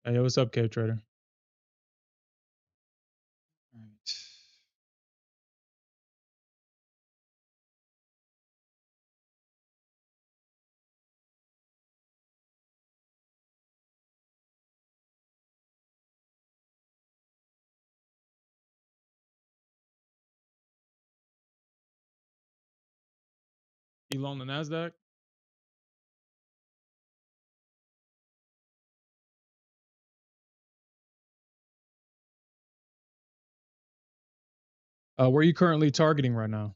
Hey, what's up, K Trader? Right. You long the Nasdaq? Where are you currently targeting right now?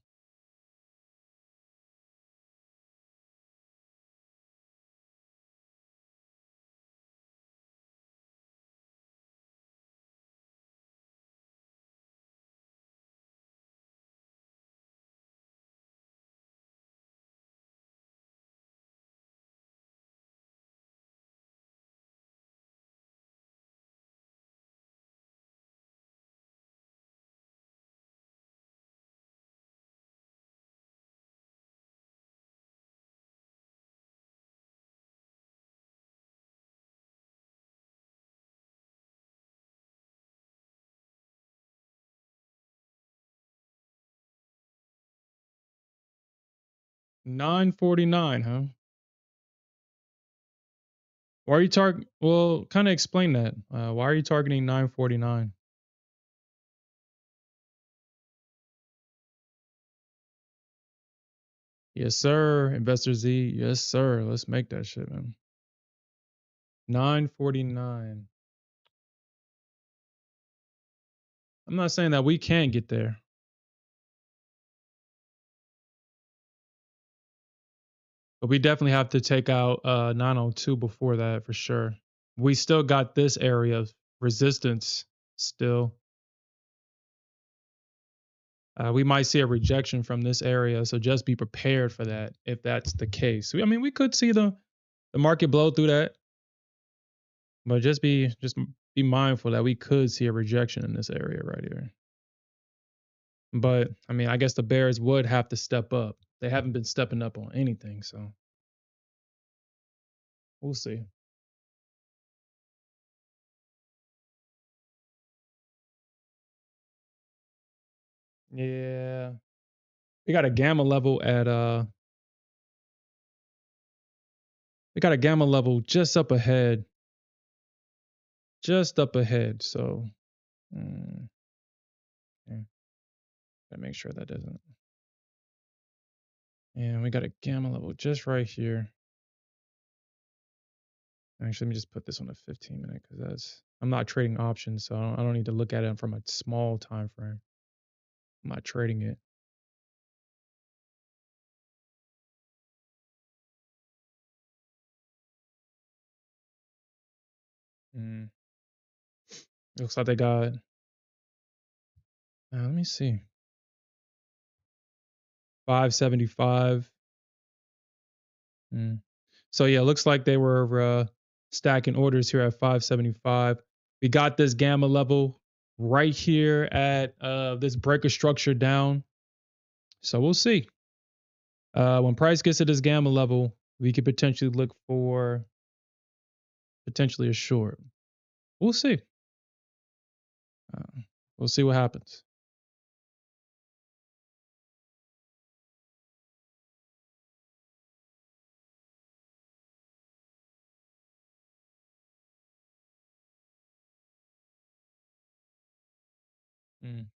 $9.49, huh? Why are you target? Well, kind of explain that. Why are you targeting 9.49? Yes, sir. Investor Z. Yes, sir. Let's make that shit, man. 9.49. I'm not saying that we can't get there, but we definitely have to take out 902 before that for sure. We still got this area of resistance still. We might see a rejection from this area, so just be prepared for that if that's the case. I mean, we could see the market blow through that, but just be mindful that we could see a rejection in this area right here. But I mean, I guess the bears would have to step up. They haven't been stepping up on anything, so we'll see. Yeah, we got a gamma level at we got a gamma level just up ahead, just up ahead. So, yeah, gotta make sure that doesn't. And we got a gamma level just right here. Actually, let me just put this on a 15-minute because I'm not trading options, so I don't need to look at it from a small time frame. I'm not trading it. Mm, looks like they got. Let me see. 575. Mm. So yeah, looks like they were stacking orders here at 575. We got this gamma level right here at this breaker structure down. So we'll see. When price gets to this gamma level, we could potentially look for potentially a short. We'll see. Uh, we'll see what happens. Mm.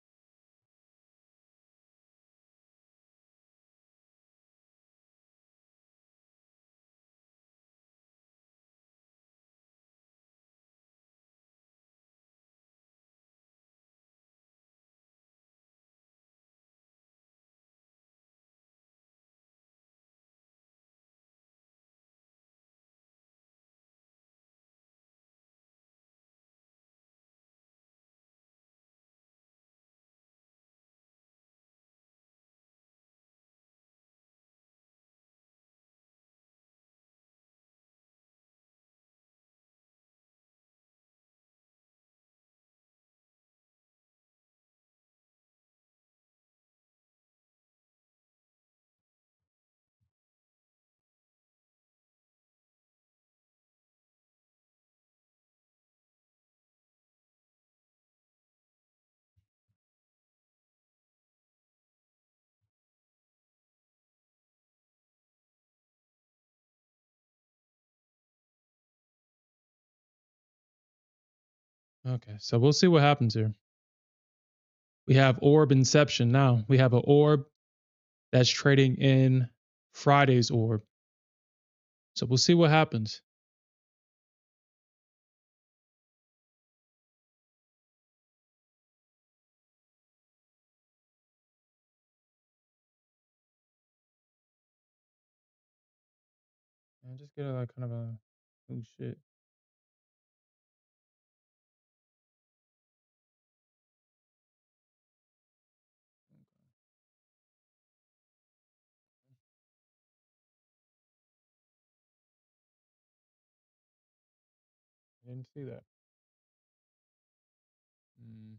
Okay, so we'll see what happens here. We have orb inception now. We have an orb that's trading in Friday's orb. So we'll see what happens. And just get a like kind of a oh shit. I didn't see that. Mm,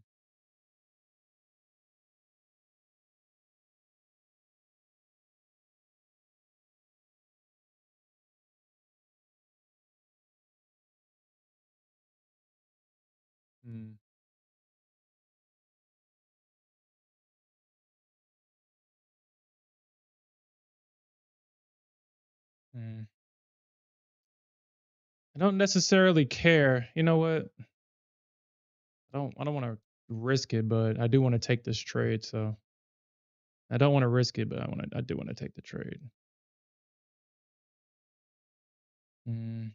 mm, mm. I don't necessarily care. You know what? I don't want to risk it, but I do want to take this trade. So I don't want to risk it, but I do want to take the trade. Mm,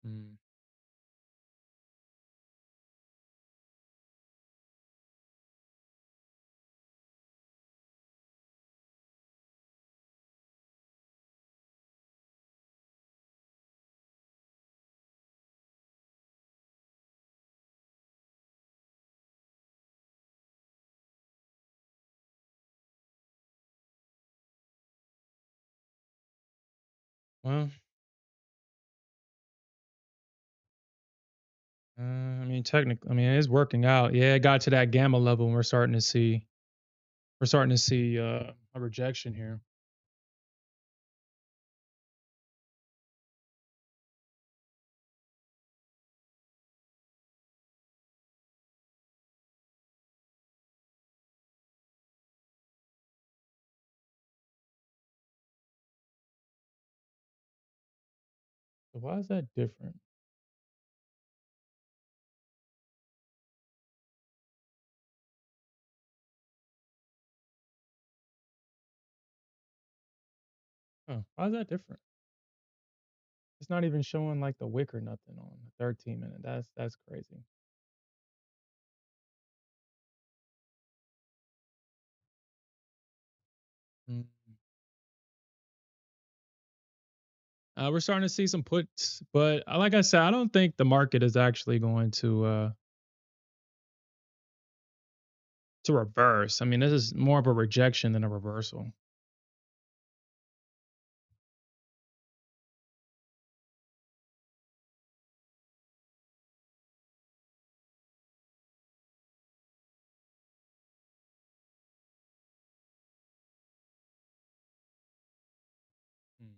mm. Well, I mean, technically, I mean, it's working out. Yeah, it got to that gamma level, and we're starting to see a rejection here. So why is that different? Oh, why is that different? It's not even showing like the wick or nothing on the 13 minute. That's crazy. Mm. We're starting to see some puts, but like I said, I don't think the market is actually going to reverse. I mean, this is more of a rejection than a reversal. Mm.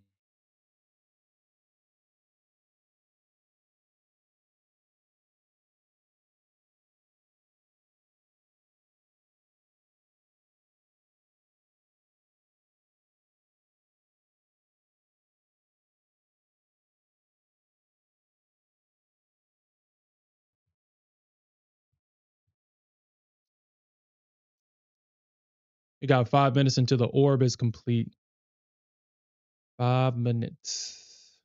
We got 5 minutes until the orb is complete. 5 minutes.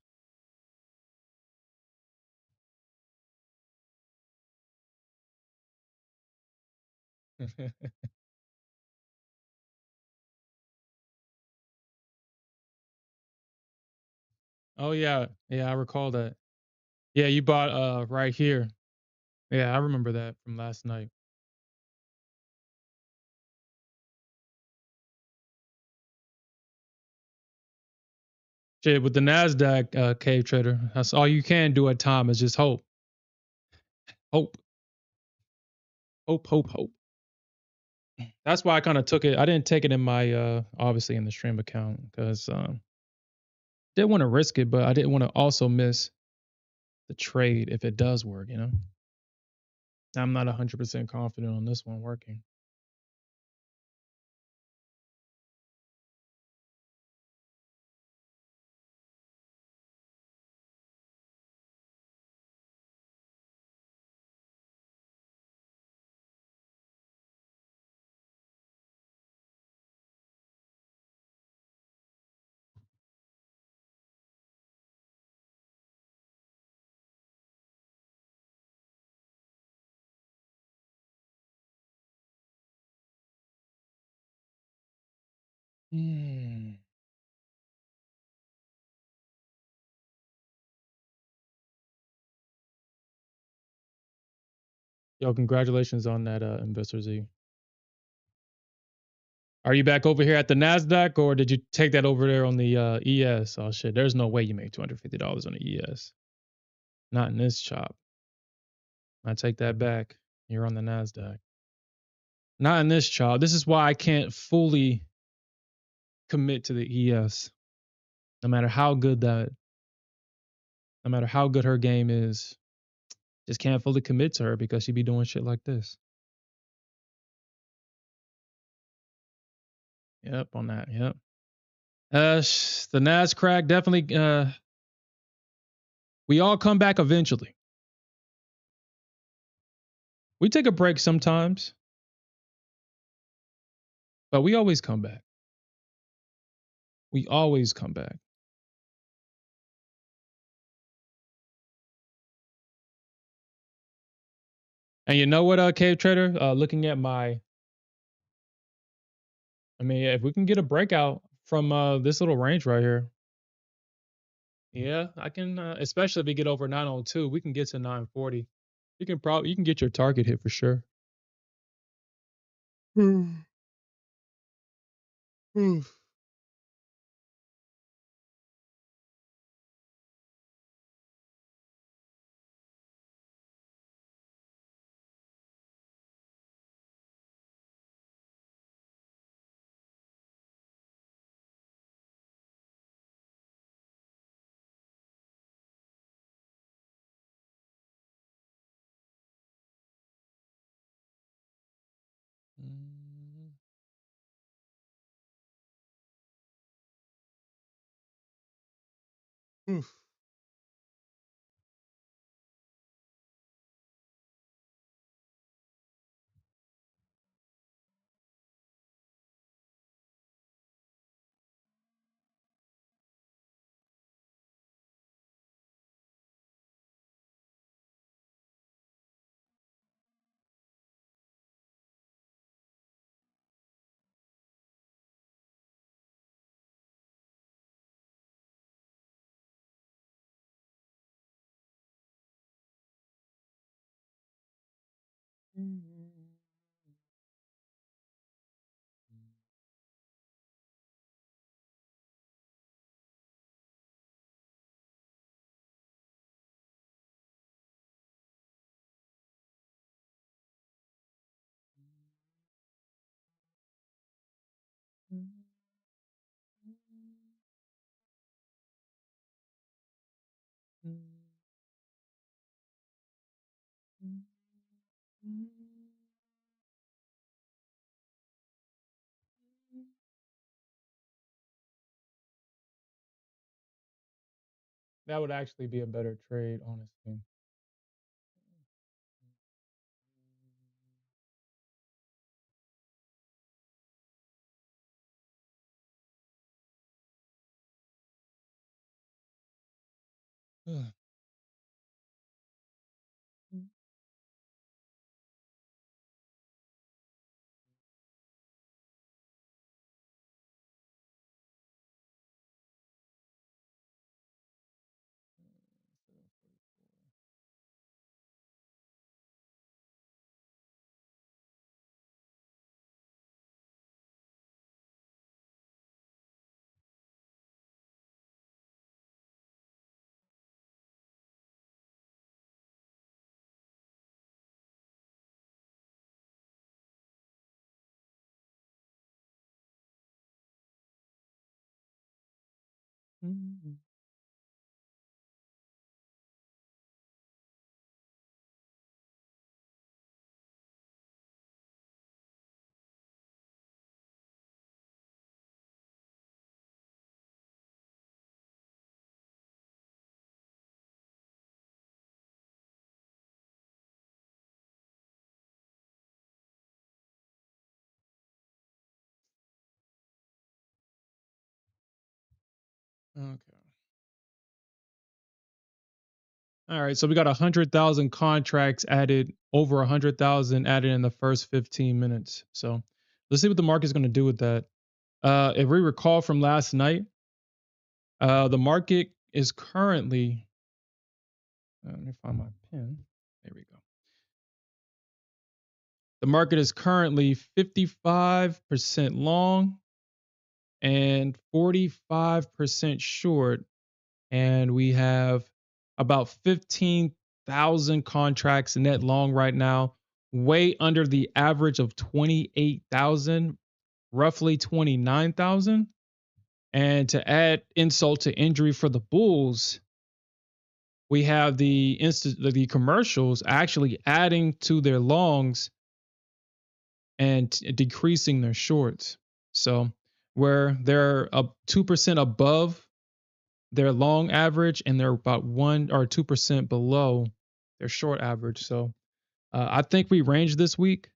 Oh yeah, yeah, I recall that. Yeah, you bought right here. Yeah, I remember that from last night. Shit, with the Nasdaq cave trader, that's all you can do at time is just hope, hope, hope, hope, hope. That's why I kind of took it. I didn't take it in my obviously in the stream account because didn't want to risk it, but I didn't want to also miss the trade if it does work, you know? I'm not 100% confident on this one working. Hmm. Yo, congratulations on that, Investor Z. Are you back over here at the Nasdaq, or did you take that over there on the ES? Oh shit, there's no way you make $250 on the ES. Not in this chop. I take that back. You're on the Nasdaq. Not in this chop. This is why I can't fully commit to the ES. No matter how good no matter how good her game is, just can't fully commit to her because she be doing shit like this. Yep, on that. Yep. The Nasdaq definitely. We all come back eventually. We take a break sometimes, but we always come back. We always come back. And you know what, Cave Trader? Looking at I mean, if we can get a breakout from this little range right here, yeah, I can. Especially if we get over 902, we can get to 940. You can get your target hit for sure. Hmm. Hmm. Mm. Oof. That would actually be a better trade, honestly. Okay. All right. So we got 100,000 contracts added, over 100,000 added in the first 15 minutes. So let's see what the market's going to do with that. If we recall from last night, the market is currently, let me find my pen. There we go. The market is currently 55% long and 45% short. And we have about 15,000 contracts net long right now, way under the average of 28,000, roughly 29,000. And to add insult to injury for the bulls, we have the commercials actually adding to their longs and decreasing their shorts. So where they're up 2% above their long average and they're about 1 or 2% below their short average. So I think we range this week.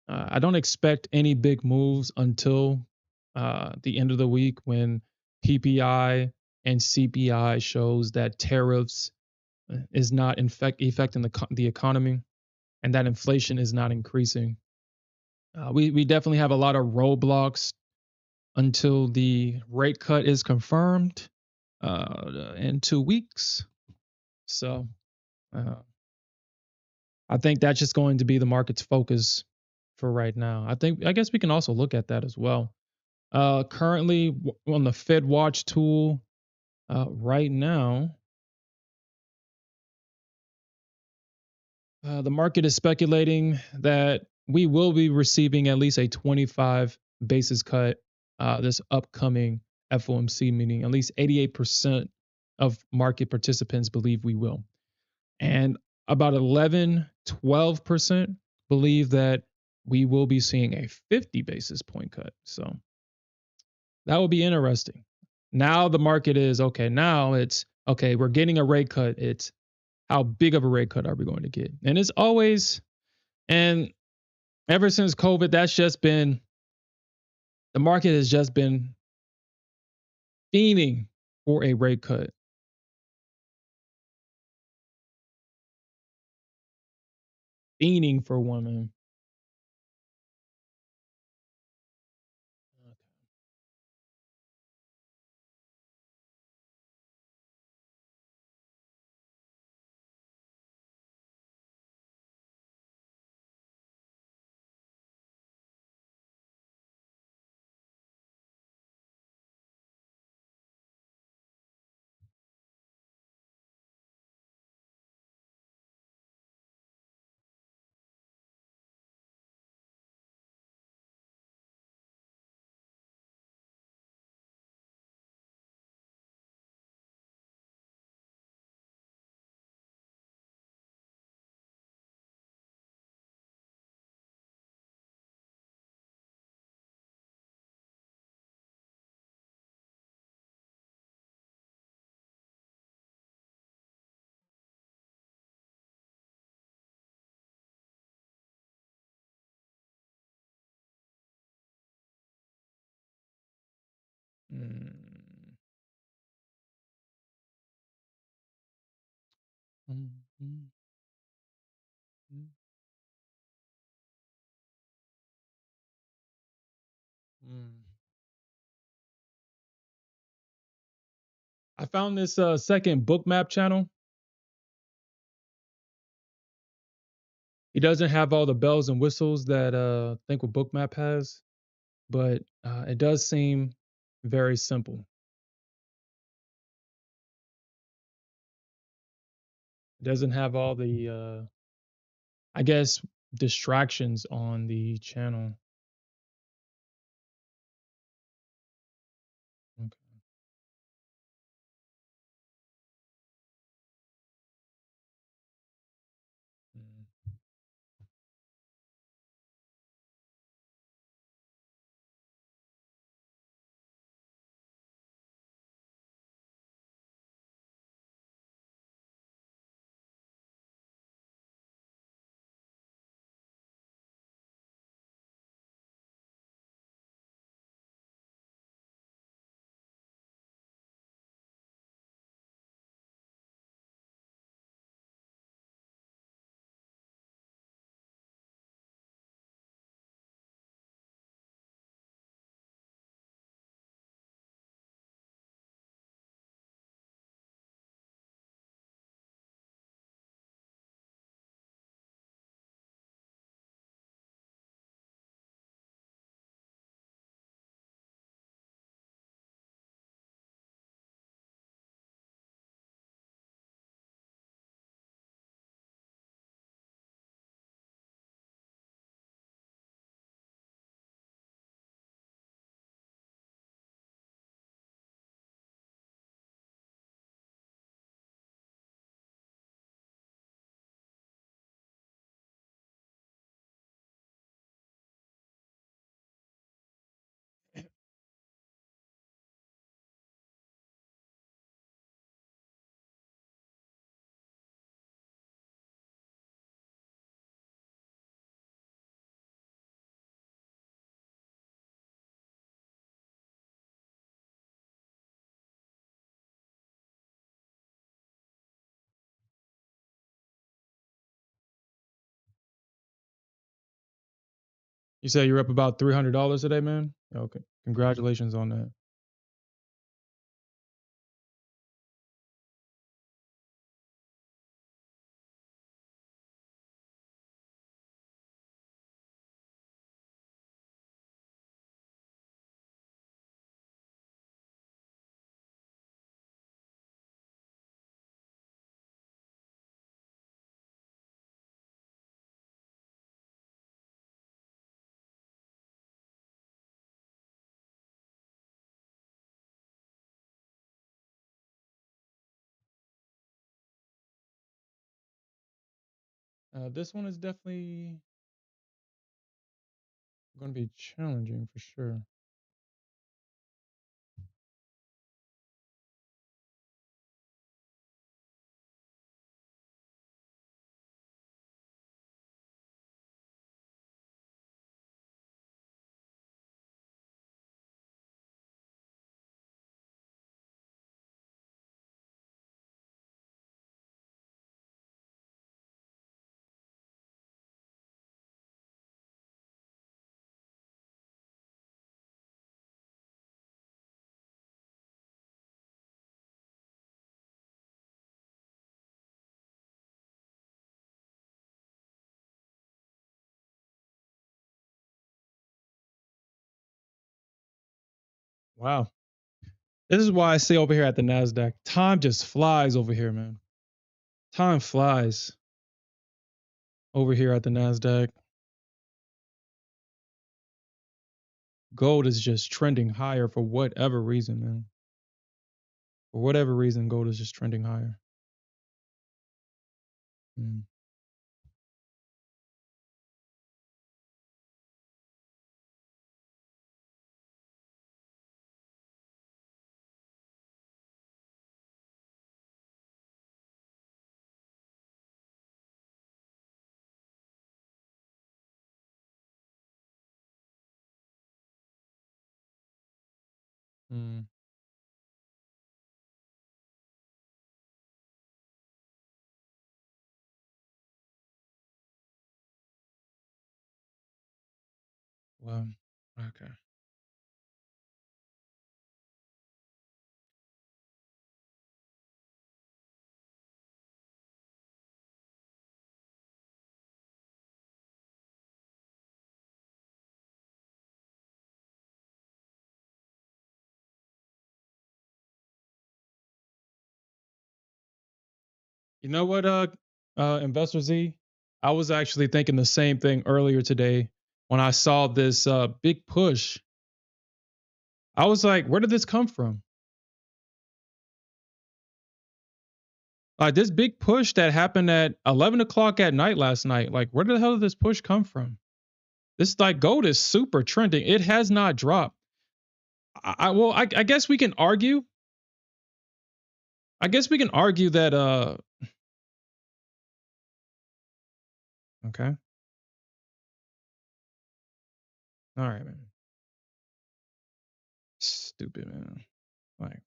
I don't expect any big moves until the end of the week when PPI and CPI shows that tariffs is not affecting the economy and that inflation is not increasing. We definitely have a lot of roadblocks until the rate cut is confirmed in 2 weeks. So uh, I think that's just going to be the market's focus for right now. I guess we can also look at that as well. Currently on the Fed Watch tool, right now, the market is speculating that we will be receiving at least a 25 basis cut this upcoming FOMC meeting. At least 88% of market participants believe we will. And about 12% believe that we will be seeing a 50 basis point cut. So that will be interesting. Now the market is okay. Now it's okay. We're getting a rate cut. It's how big of a rate cut are we going to get? And it's always, and ever since COVID, that's just been, the market has just been fiending for a rate cut. Fiending for one, man. Mm, mm, mm, mm, mm. I found this second book map channel. He doesn't have all the bells and whistles that Think with Bookmap has, but it does seem very simple. It doesn't have all the, I guess, distractions on the channel. Okay. Mm. You said you're up about $300 today, man? Okay. Congratulations on that. This one is definitely going to be challenging for sure. Wow. This is why I say over here at the Nasdaq, time just flies over here, man. Time flies over here at the Nasdaq. Gold is just trending higher for whatever reason, man. For whatever reason, gold is just trending higher. Mm. Mm. Well, okay. You know what, Investor Z? I was actually thinking the same thing earlier today when I saw this big push. I was like, where did this come from? Like this big push that happened at 11 o'clock at night last night. Like, where the hell did this push come from? This like gold is super trending. It has not dropped. I guess we can argue. I guess we can argue that okay. All right, man. Stupid man. Like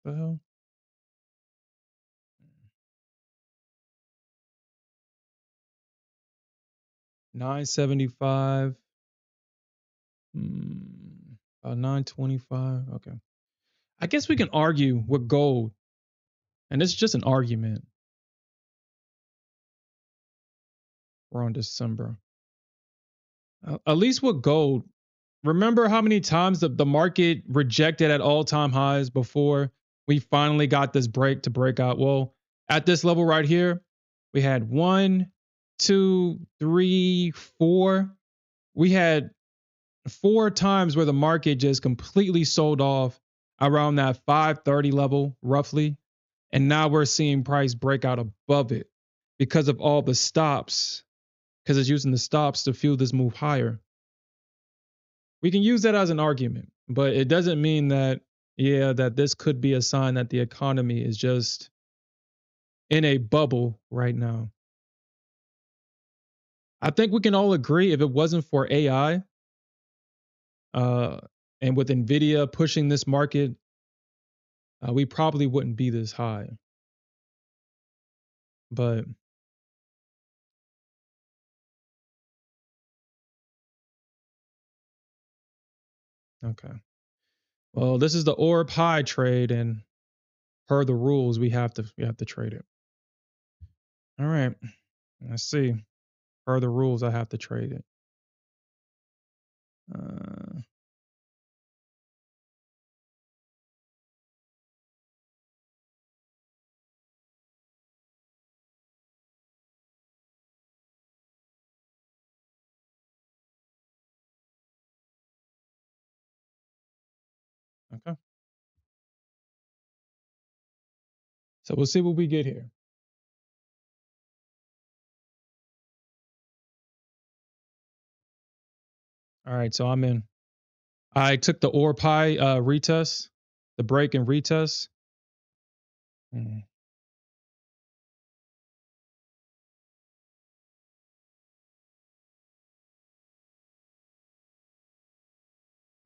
the hell? 975. 925. Okay. I guess we can argue with gold, and it's just an argument. We're on December. At least with gold, remember how many times the market rejected at all-time highs before we finally got this break to break out? Well, at this level right here, we had one, two, three, four. We had four times where the market just completely sold off around that 530 level, roughly. And now we're seeing price break out above it because of all the stops, because it's using the stops to fuel this move higher. We can use that as an argument, but it doesn't mean that, yeah, that this could be a sign that the economy is just in a bubble right now. I think we can all agree if it wasn't for AI uh, and with NVIDIA pushing this market, we probably wouldn't be this high. But Okay. Well, this is the orb high trade, and per the rules, we have to trade it. All right. Let's see. Per the rules, I have to trade it. Uh, okay. So we'll see what we get here. All right. So I'm in. I took the orb high retest, the break and retest. Mm,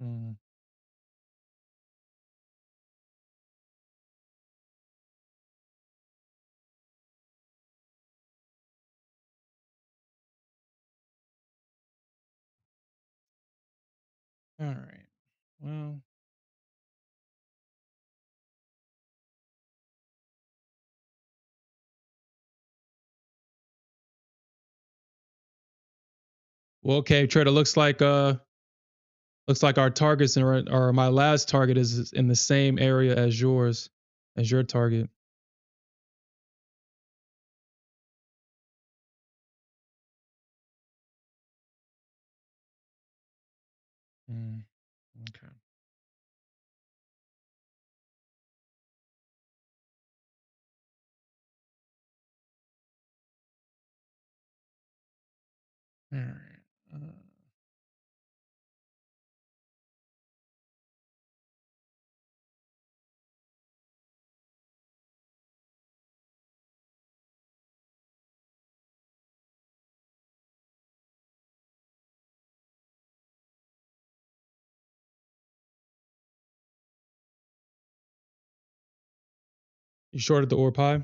mm. All right. Well, okay, Trader. Looks like our targets or my last target is in the same area as yours, as your target. Mm, okay. All right. You shorted the ore pie?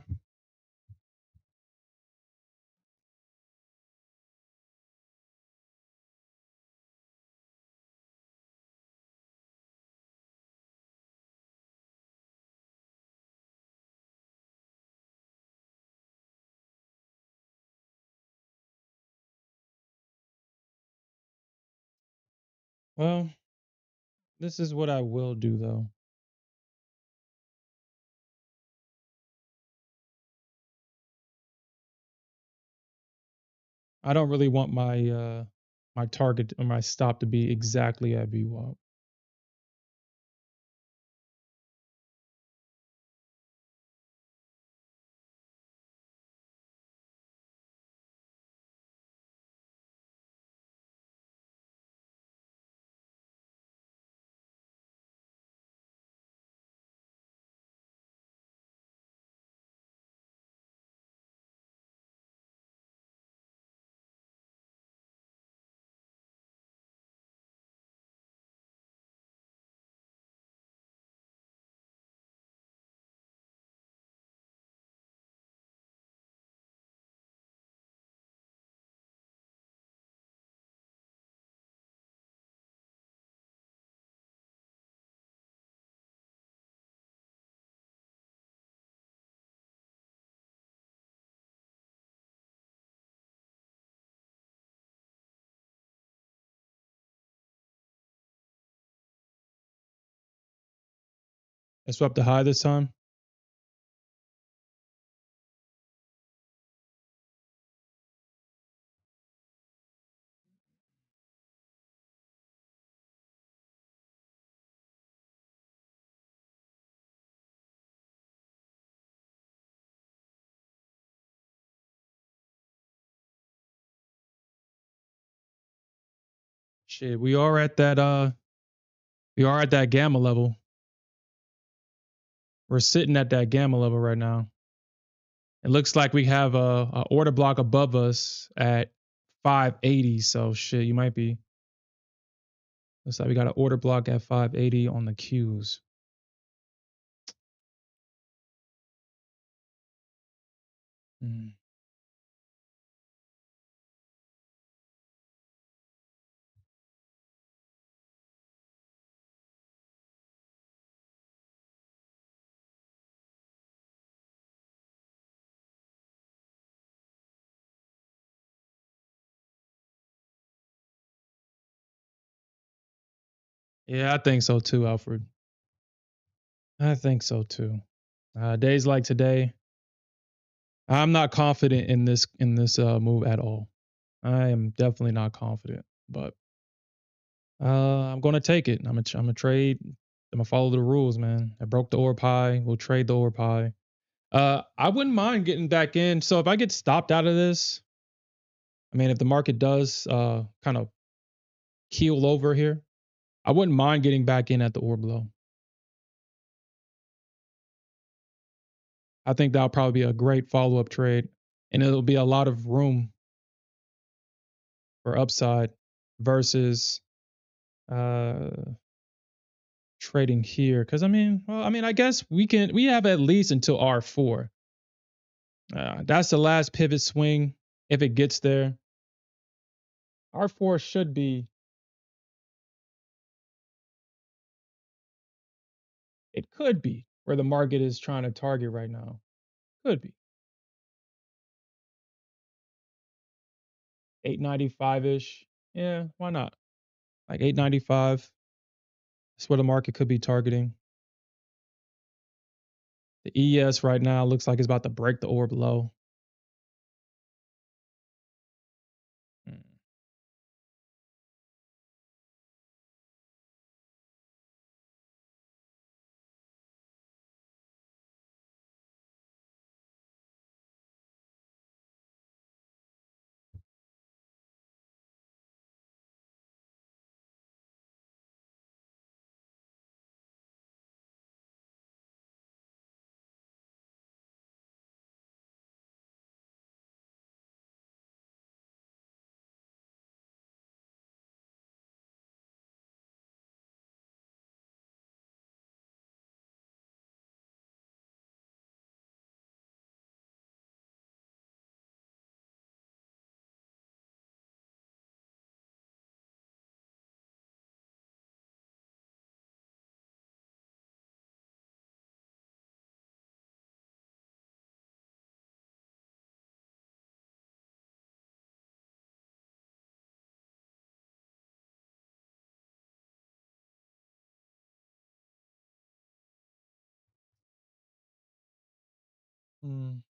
Well, this is what I will do though. I don't really want my target or my stop to be exactly at VWAP. I swept the high this time. Shit, we are at that gamma level. We're sitting at that gamma level right now. It looks like we have a order block above us at 580. So shit, you might be. Looks like we got an order block at 580 on the Qs. Mm. Yeah, I think so too, Alfred. I think so too. Days like today, I'm not confident in this move at all. I am definitely not confident, but I'm gonna take it. I'm gonna trade. I'm gonna follow the rules, man. I broke the orb high. We'll trade the orb high. I wouldn't mind getting back in. So if I get stopped out of this, I mean, if the market does kind of keel over here, I wouldn't mind getting back in at the orb low. I think that'll probably be a great follow up trade, and it'll be a lot of room for upside versus uh trading here. Because I guess we have at least until R4. That's the last pivot swing if it gets there. R4 should be. It could be where the market is trying to target right now. Could be 895 ish. Yeah, why not? Like 895. That's where the market could be targeting. The ES right now looks like it's about to break the orb low. Mm. Mm.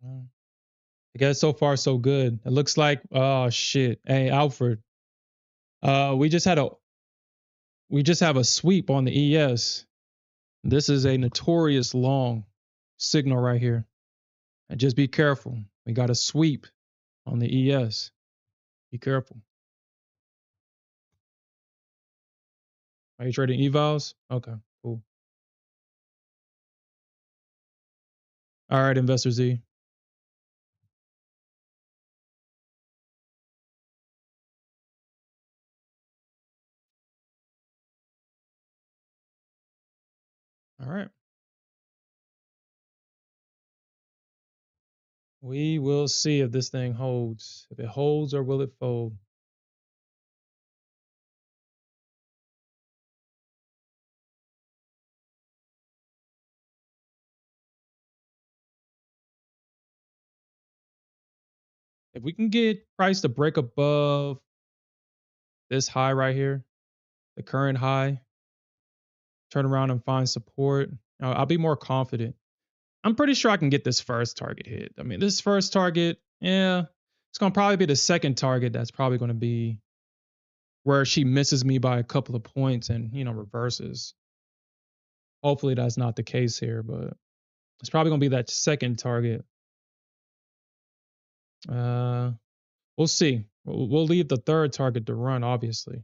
Mm. I guess so far so good. It looks like oh shit. Hey Alfred, we just had a we just have a sweep on the ES. This is a notorious long signal right here. And just be careful. We got a sweep on the ES. Be careful. Are you trading evals? Okay, cool. All right, Investor Z. All right. We will see if this thing holds. If it holds or will it fold? If we can get price to break above this high right here, the current high, turn around and find support, I'll be more confident. I'm pretty sure I can get this first target hit. I mean, this first target, yeah, it's going to probably be the second target that's probably going to be where she misses me by a couple of points and, reverses. Hopefully that's not the case here, but it's probably going to be that second target. Uh, we'll see. We'll leave the third target to run, obviously.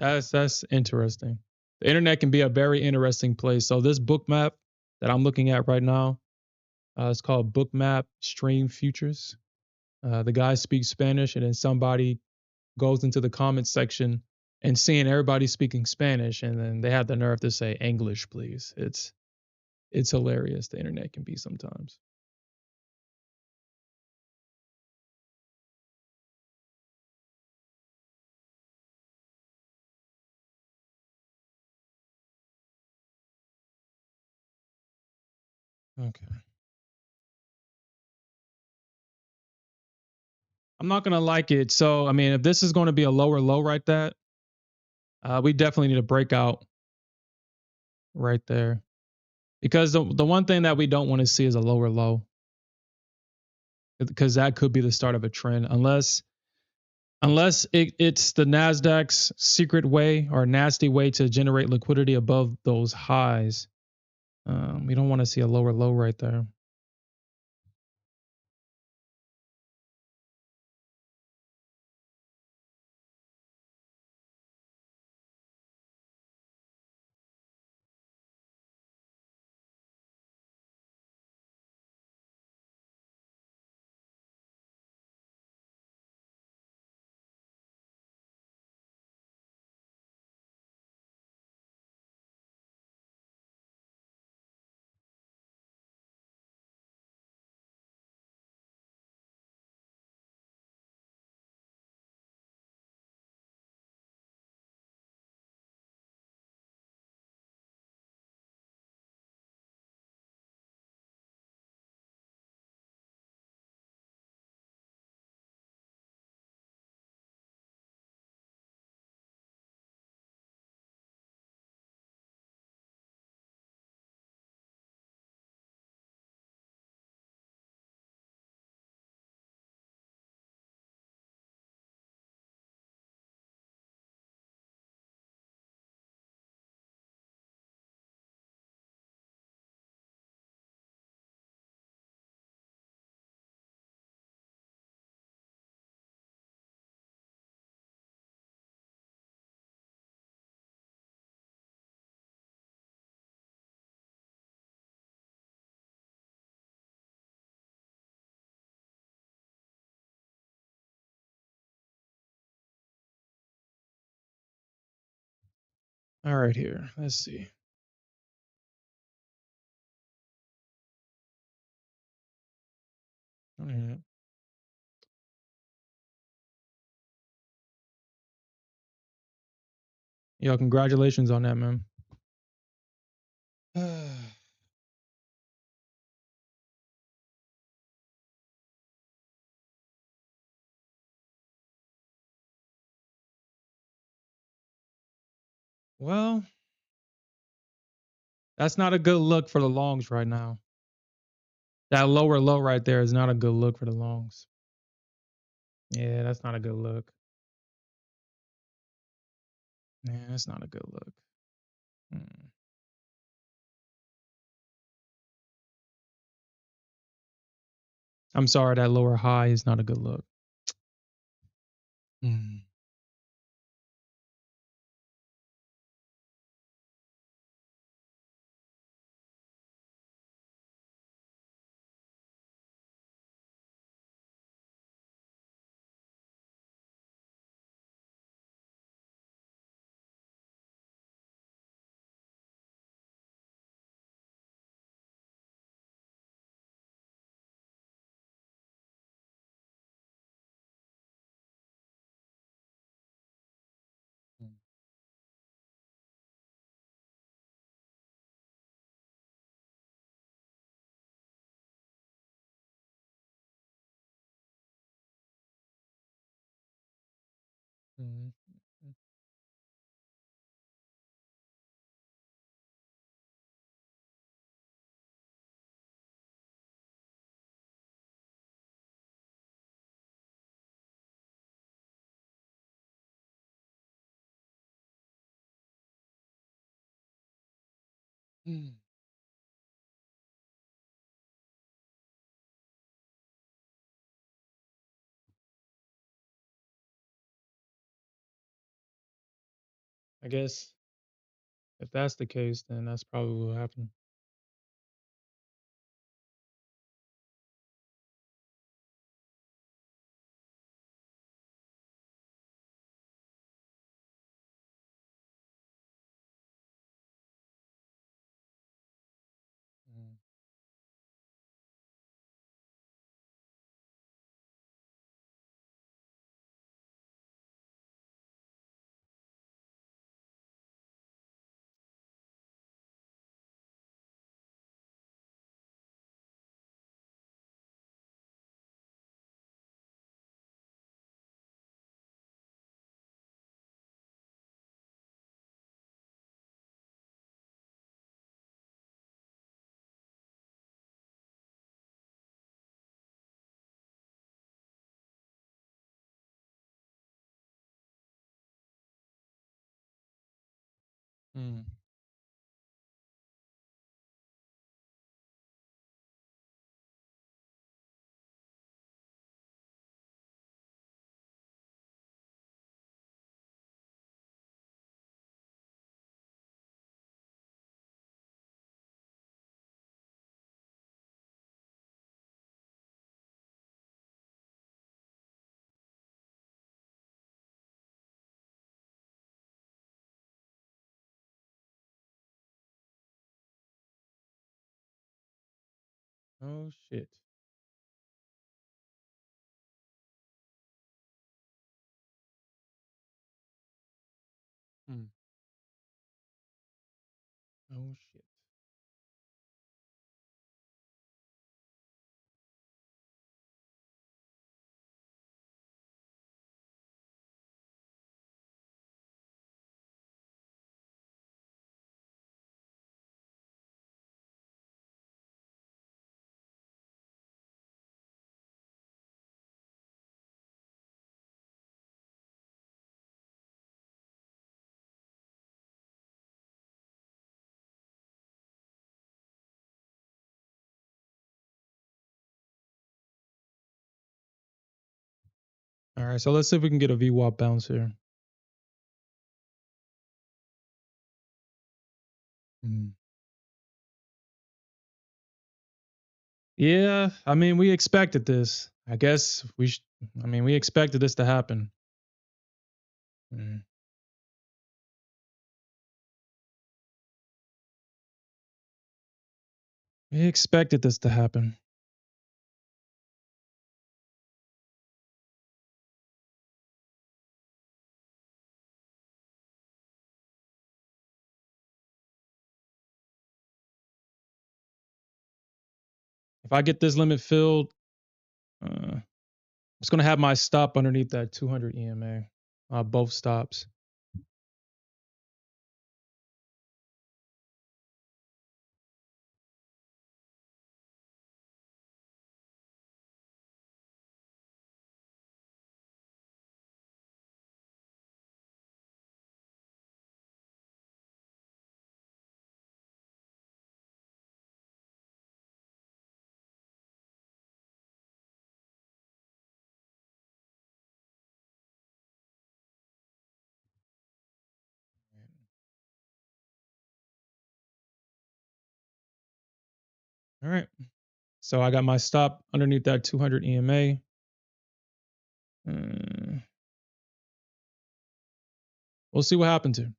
That's interesting. The internet can be a very interesting place. So this book map that I'm looking at right now, it's called Book Map Stream Futures. The guy speaks Spanish, and then somebody goes into the comment section and seeing everybody speaking Spanish, and then they have the nerve to say English, please. It's hilarious. The internet can be sometimes. Okay. I'm not gonna like it. So I mean, if this is going to be a lower low right that, we definitely need a breakout right there. Because the one thing that we don't want to see is a lower low, because that could be the start of a trend, unless it's the Nasdaq's secret way or nasty way to generate liquidity above those highs. We don't want to see a lower low right there. All right, here. Let's see. All right. Yo, congratulations on that, man. Well, that's not a good look for the longs right now. That lower low right there is not a good look for the longs. Yeah, that's not a good look. Yeah, that's not a good look. Mm. I'm sorry, that lower high is not a good look. Mm. Mm. Mm. I guess if that's the case, then that's probably what happened. Mm. Mm. Oh shit. Mm. Oh shit. All right, so let's see if we can get a VWAP bounce here. Mm. Yeah, I mean, we expected this. I guess I mean, we expected this to happen. Mm. We expected this to happen. If I get this limit filled, I'm just gonna have my stop underneath that 200 EMA. Both stops. All right. So I got my stop underneath that 200 EMA. We'll see what happens here.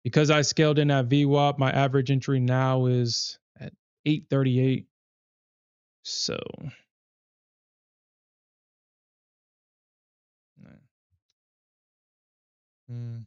Because I scaled in at VWAP, my average entry now is at 838. So mm,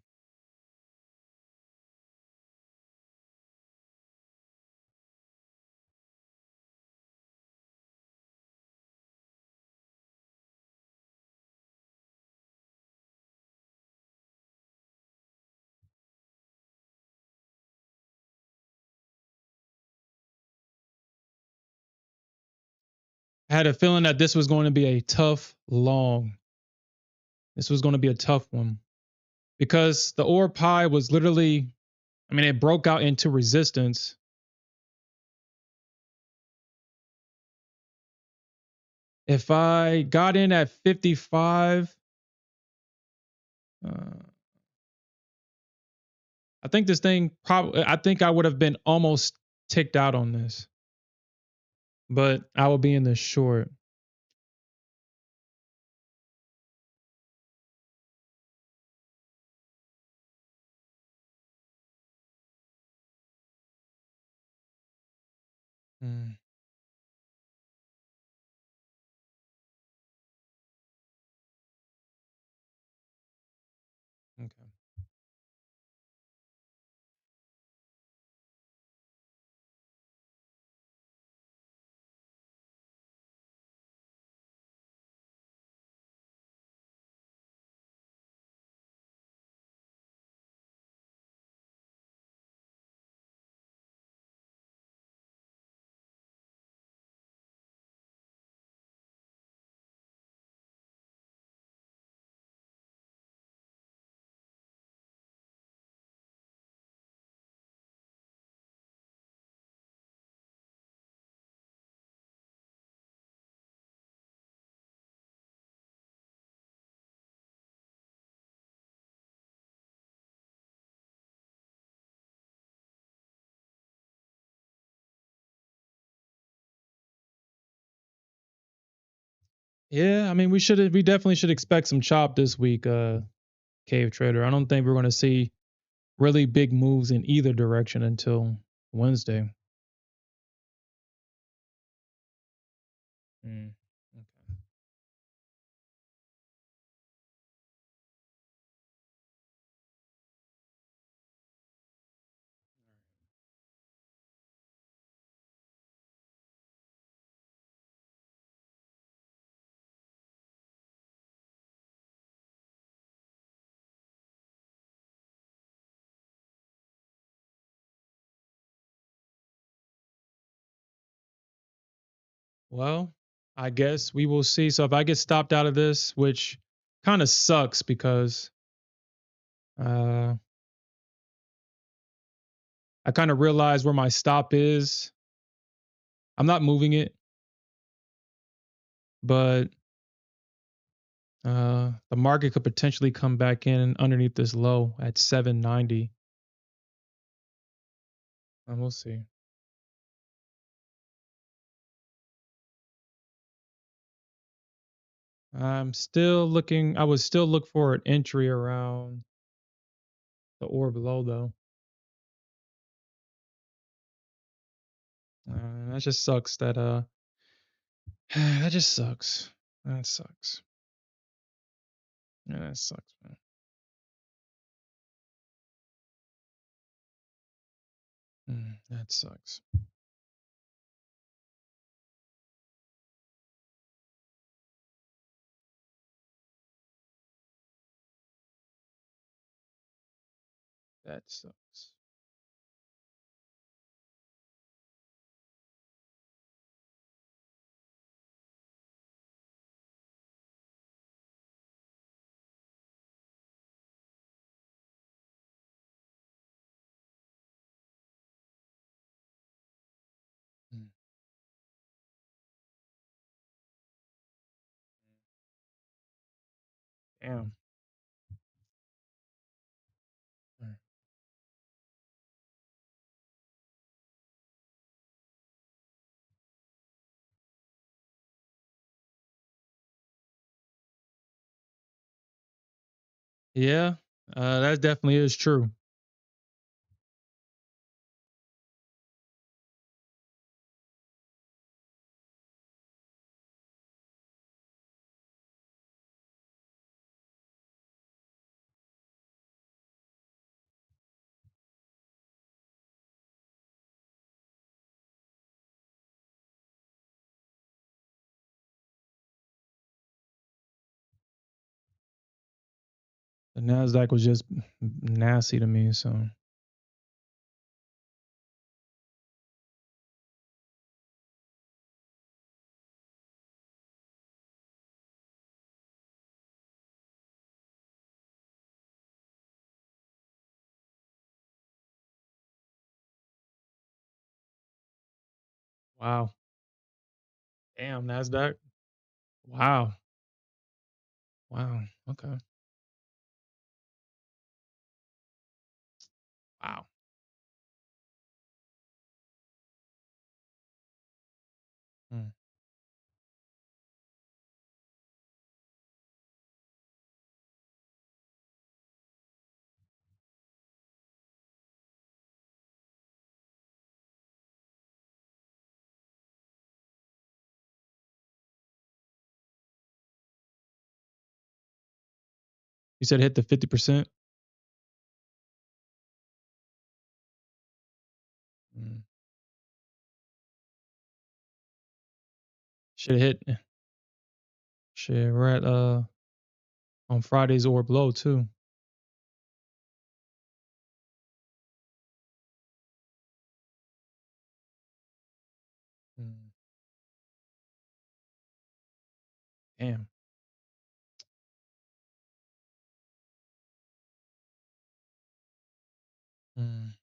I had a feeling that this was going to be a tough, long. This was going to be a tough one because the ore pie was literally, I mean, it broke out into resistance. If I got in at 55, Uh, I think this thing probably. I think I would have been almost ticked out on this, but I will be in the short. Mm, okay. Yeah, I mean, we definitely should expect some chop this week, Cave Trader. I don't think we're going to see really big moves in either direction until Wednesday. Mm, okay. Well, I guess we will see. So if I get stopped out of this, which kind of sucks because uh, I kind of realize where my stop is. I'm not moving it, but the market could potentially come back in underneath this low at 790. And we'll see. I'm still looking. I would still look for an entry around the or below, though. That just sucks. That just sucks. That sucks. Yeah, that sucks, man. That sucks. That sucks. Mm, Damn. Mm. Yeah, that definitely is true. The Nasdaq was just nasty to me. So wow. Damn, Nasdaq. Wow. Wow. Okay. Wow. Mm. You said hit the 50%. Mm. Should hit. Shit, we're at on Friday's or below too. Mm. Damn. Mm.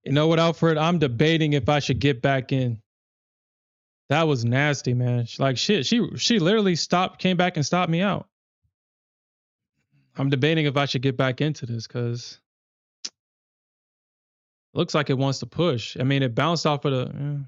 You know what, Alfred? I'm debating if I should get back in. That was nasty, man. Like shit, she literally stopped, came back and stopped me out. I'm debating if I should get back into this because it looks like it wants to push. I mean, it bounced off of the.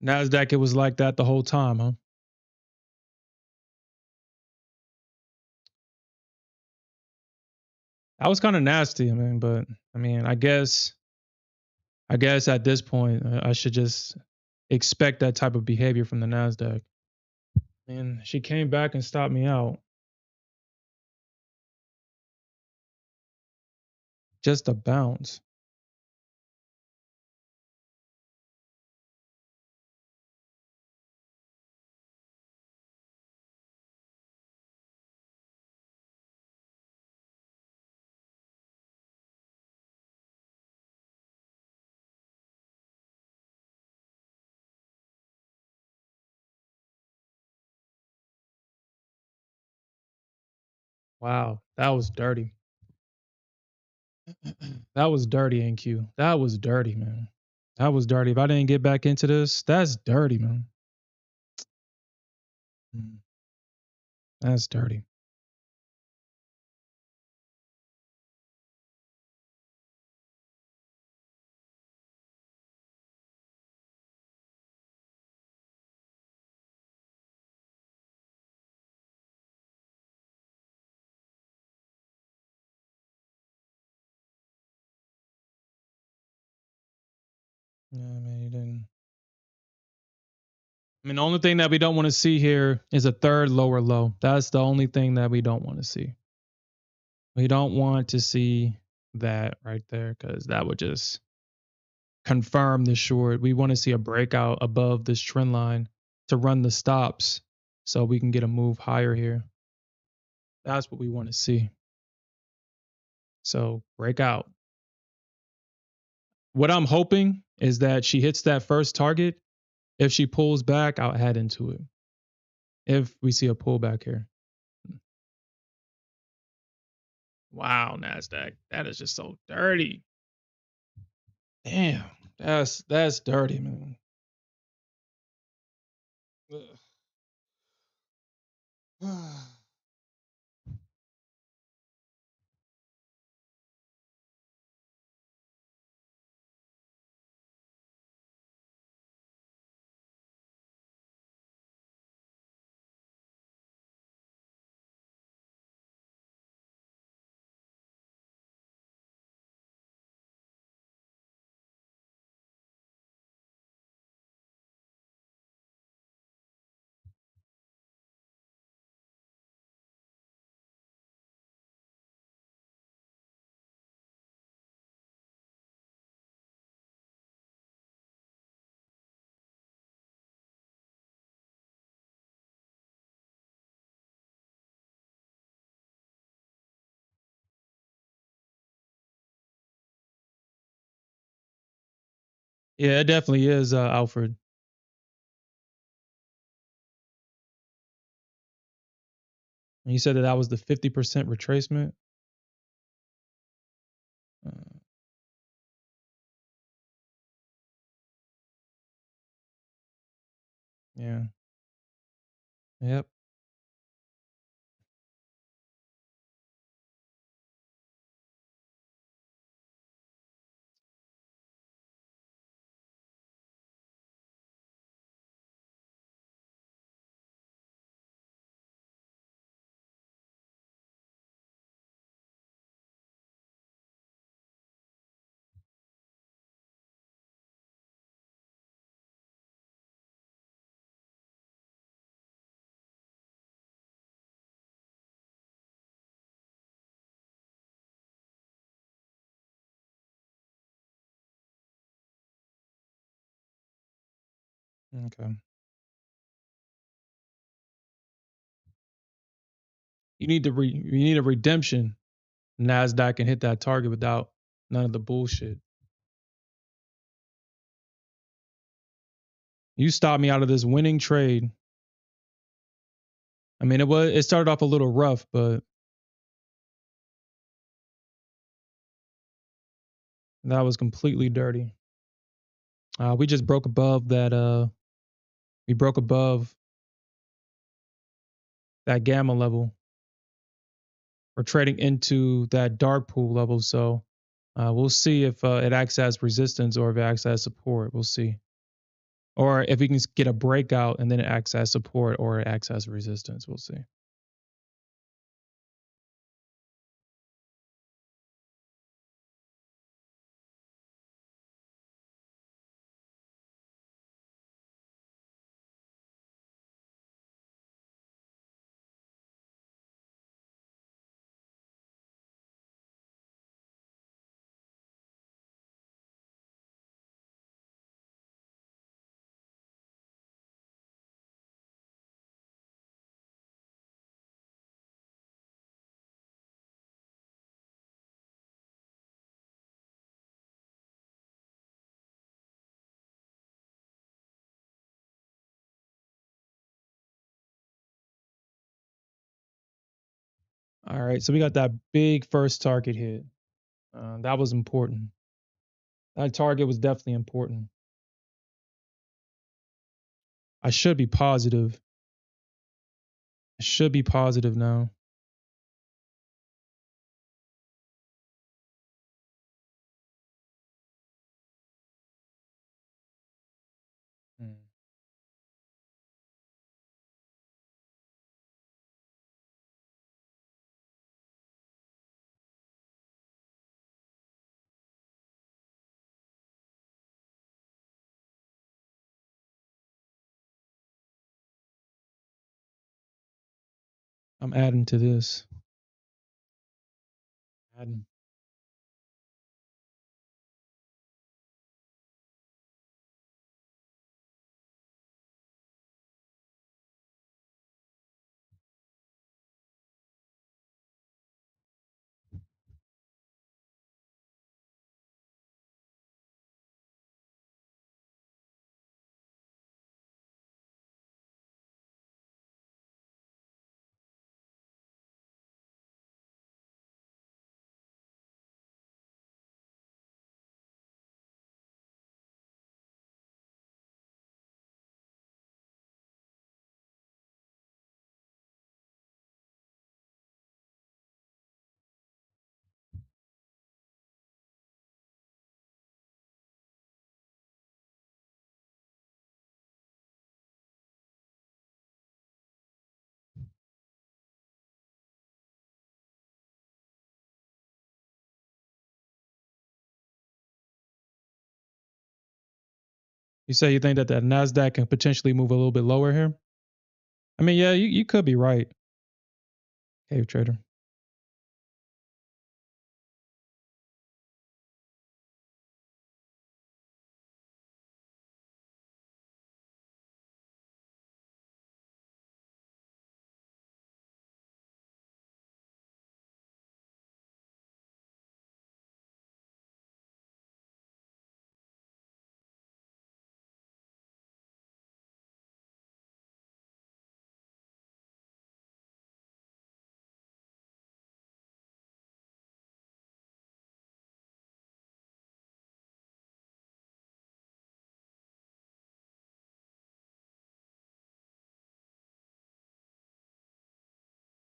Nasdaq, it was like that the whole time, huh? That was kind of nasty. I mean, but I mean, I guess at this point, I should just expect that type of behavior from the Nasdaq. And she came back and stopped me out. Just a bounce. Wow, that was dirty. That was dirty, NQ. That was dirty, man. That was dirty. If I didn't get back into this, that's dirty, man. Mm. That's dirty. Yeah, I mean, you didn't. I mean, the only thing that we don't want to see here is a third lower low. That's the only thing that we don't want to see. We don't want to see that right there because that would just confirm the short. We want to see a breakout above this trend line to run the stops so we can get a move higher here. That's what we want to see. So breakout. What I'm hoping is that she hits that first target. If she pulls back, I'll add into it. If we see a pullback here. Wow, Nasdaq. That is just so dirty. Damn. That's dirty, man. Ugh. Yeah, it definitely is, Alfred. And you said that that was the 50% retracement. Uh, yeah. Yep. Okay. You need a redemption. Nasdaq can hit that target without none of the bullshit. You stopped me out of this winning trade. I mean, it started off a little rough, but that was completely dirty. We just broke above that. We broke above that gamma level. We're trading into that dark pool level, so we'll see if it acts as resistance or if it acts as support. We'll see, or if we can get a breakout and then it acts as support or it acts as resistance. We'll see. All right, so we got that big first target hit. That was important. That target was definitely important. I should be positive. I should be positive now. Hmm. I'm adding to this. Adding. You say you think that the Nasdaq can potentially move a little bit lower here? I mean, yeah, you could be right, cave trader.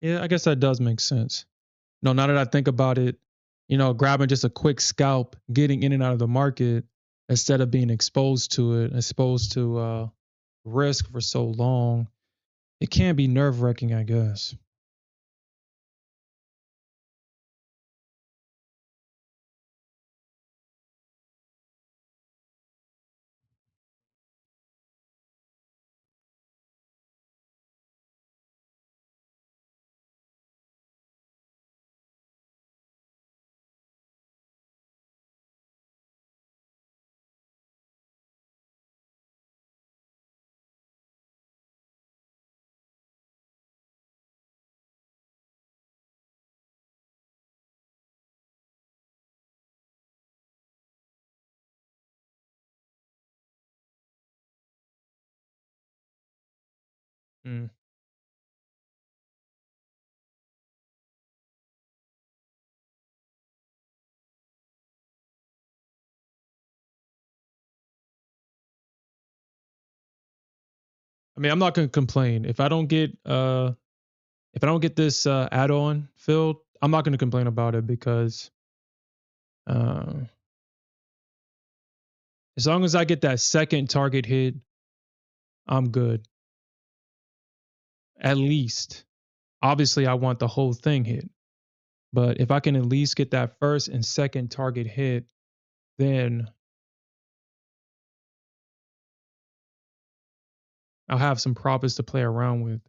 Yeah, I guess that does make sense. No, now that I think about it, grabbing just a quick scalp, getting in and out of the market instead of being exposed to it, exposed to risk for so long, it can be nerve wracking, I guess. Mm. I mean, I'm not gonna complain if I don't get this add-on filled. I'm not gonna complain about it because uh, as long as I get that second target hit, I'm good. At least, obviously, I want the whole thing hit, but if I can at least get that first and second target hit, then I'll have some profits to play around with.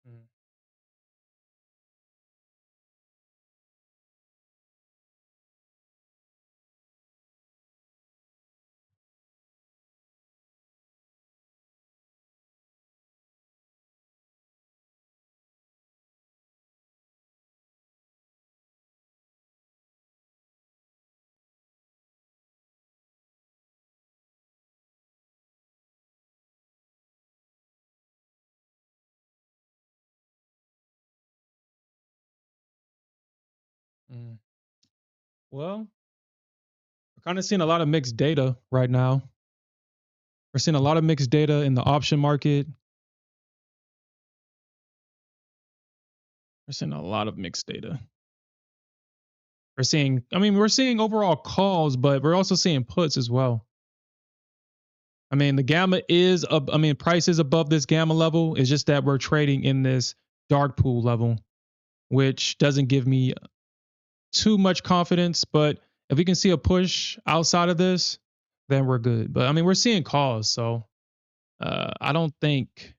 Mm. Mm. Well, we're kind of seeing a lot of mixed data right now. We're seeing a lot of mixed data in the option market. We're seeing a lot of mixed data. We're seeing overall calls, but we're also seeing puts as well. I mean, the gamma is up. I mean, price is above this gamma level. It's just that we're trading in this dark pool level, which doesn't give me too much confidence. But if we can see a push outside of this, then we're good. But I mean, we're seeing calls, so I don't think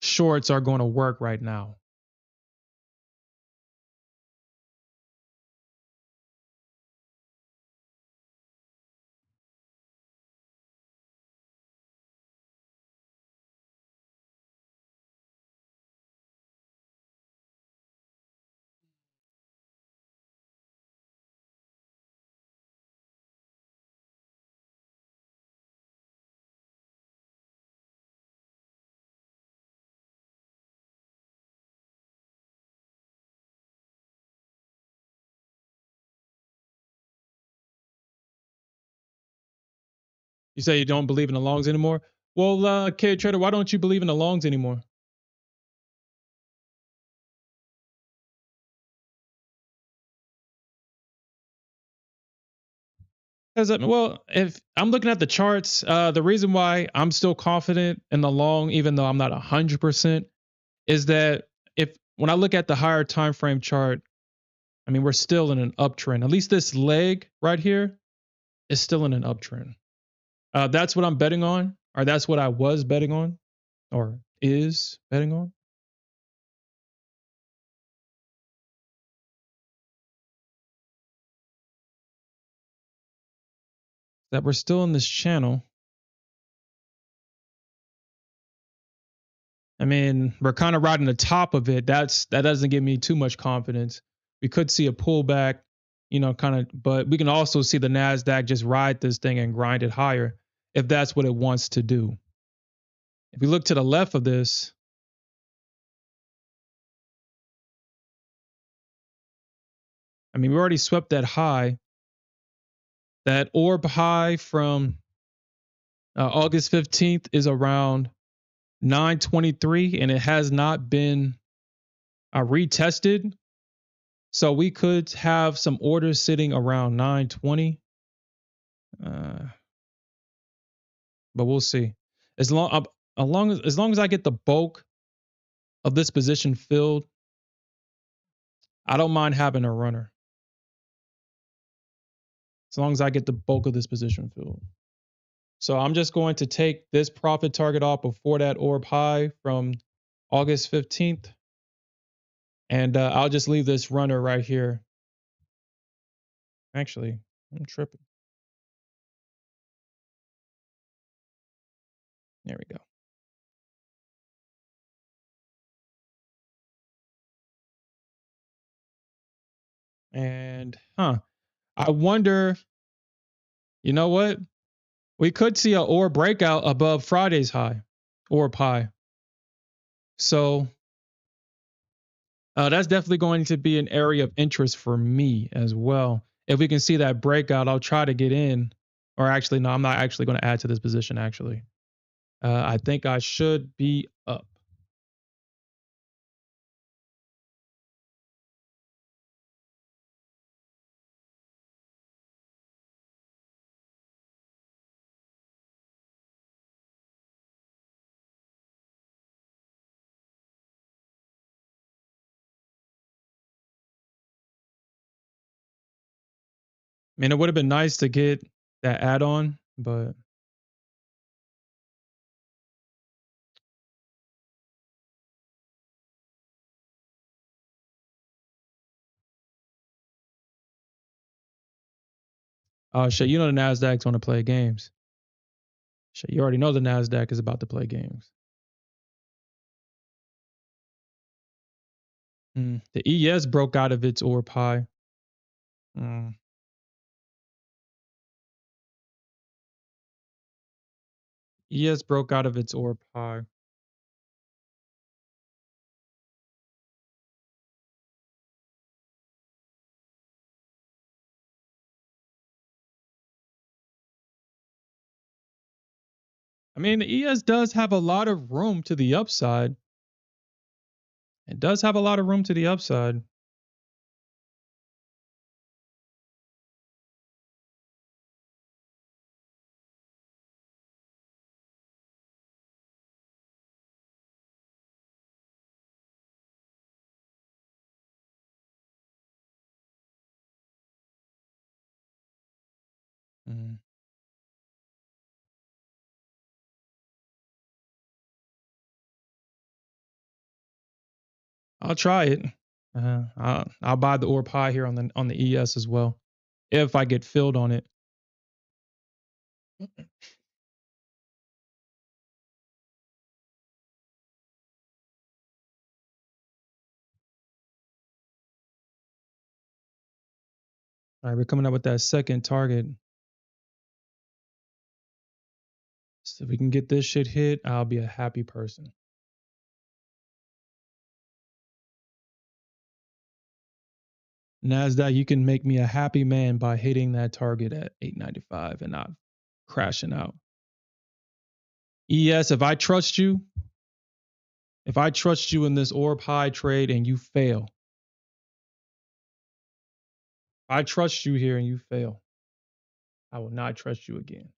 shorts are going to work right now. You say you don't believe in the longs anymore. Well, K Trader, why don't you believe in the longs anymore? Because well, if I'm looking at the charts, the reason why I'm still confident in the long, even though I'm not 100%, is that if when I look at the higher time frame chart, I mean we're still in an uptrend. At least this leg right here is still in an uptrend. That's what I'm betting on, or that's what I was betting on, or is betting on. that we're still in this channel. I mean, we're kind of riding the top of it. That doesn't give me too much confidence. We could see a pullback, kind of, but we can also see the Nasdaq just ride this thing and grind it higher if that's what it wants to do. If we look to the left of this, I mean, we already swept that high, that orb high from August 15th is around 923, and it has not been retested. So we could have some orders sitting around 920. But we'll see. As long as long as I get the bulk of this position filled, I don't mind having a runner. As long as I get the bulk of this position filled. So I'm just going to take this profit target off before that orb high from August 15th. And I'll just leave this runner right here. Actually, I'm tripping. There we go. And I wonder, you know what? We could see a orb breakout above Friday's high, orb high. So that's definitely going to be an area of interest for me as well. If we can see that breakout, I'll try to get in. Or actually, no, I'm not actually going to add to this position. Actually, I think I should be up. I mean, it would have been nice to get that add-on, but oh shit, you know the Nasdaq's going to play games. Shit, you already know the Nasdaq is about to play games. The ES broke out of its orb high. ES broke out of its orb high. I mean, the ES does have a lot of room to the upside. It does have a lot of room to the upside. Mhm. I'll try it. I'll buy the orb high here on the ES as well, if I get filled on it. All right, we're coming up with that second target. So if we can get this shit hit, I'll be a happy person. Nasdaq, you can make me a happy man by hitting that target at 895 and not crashing out. ES, if I trust you in this orb high trade and you fail, if I trust you here and you fail, I will not trust you again.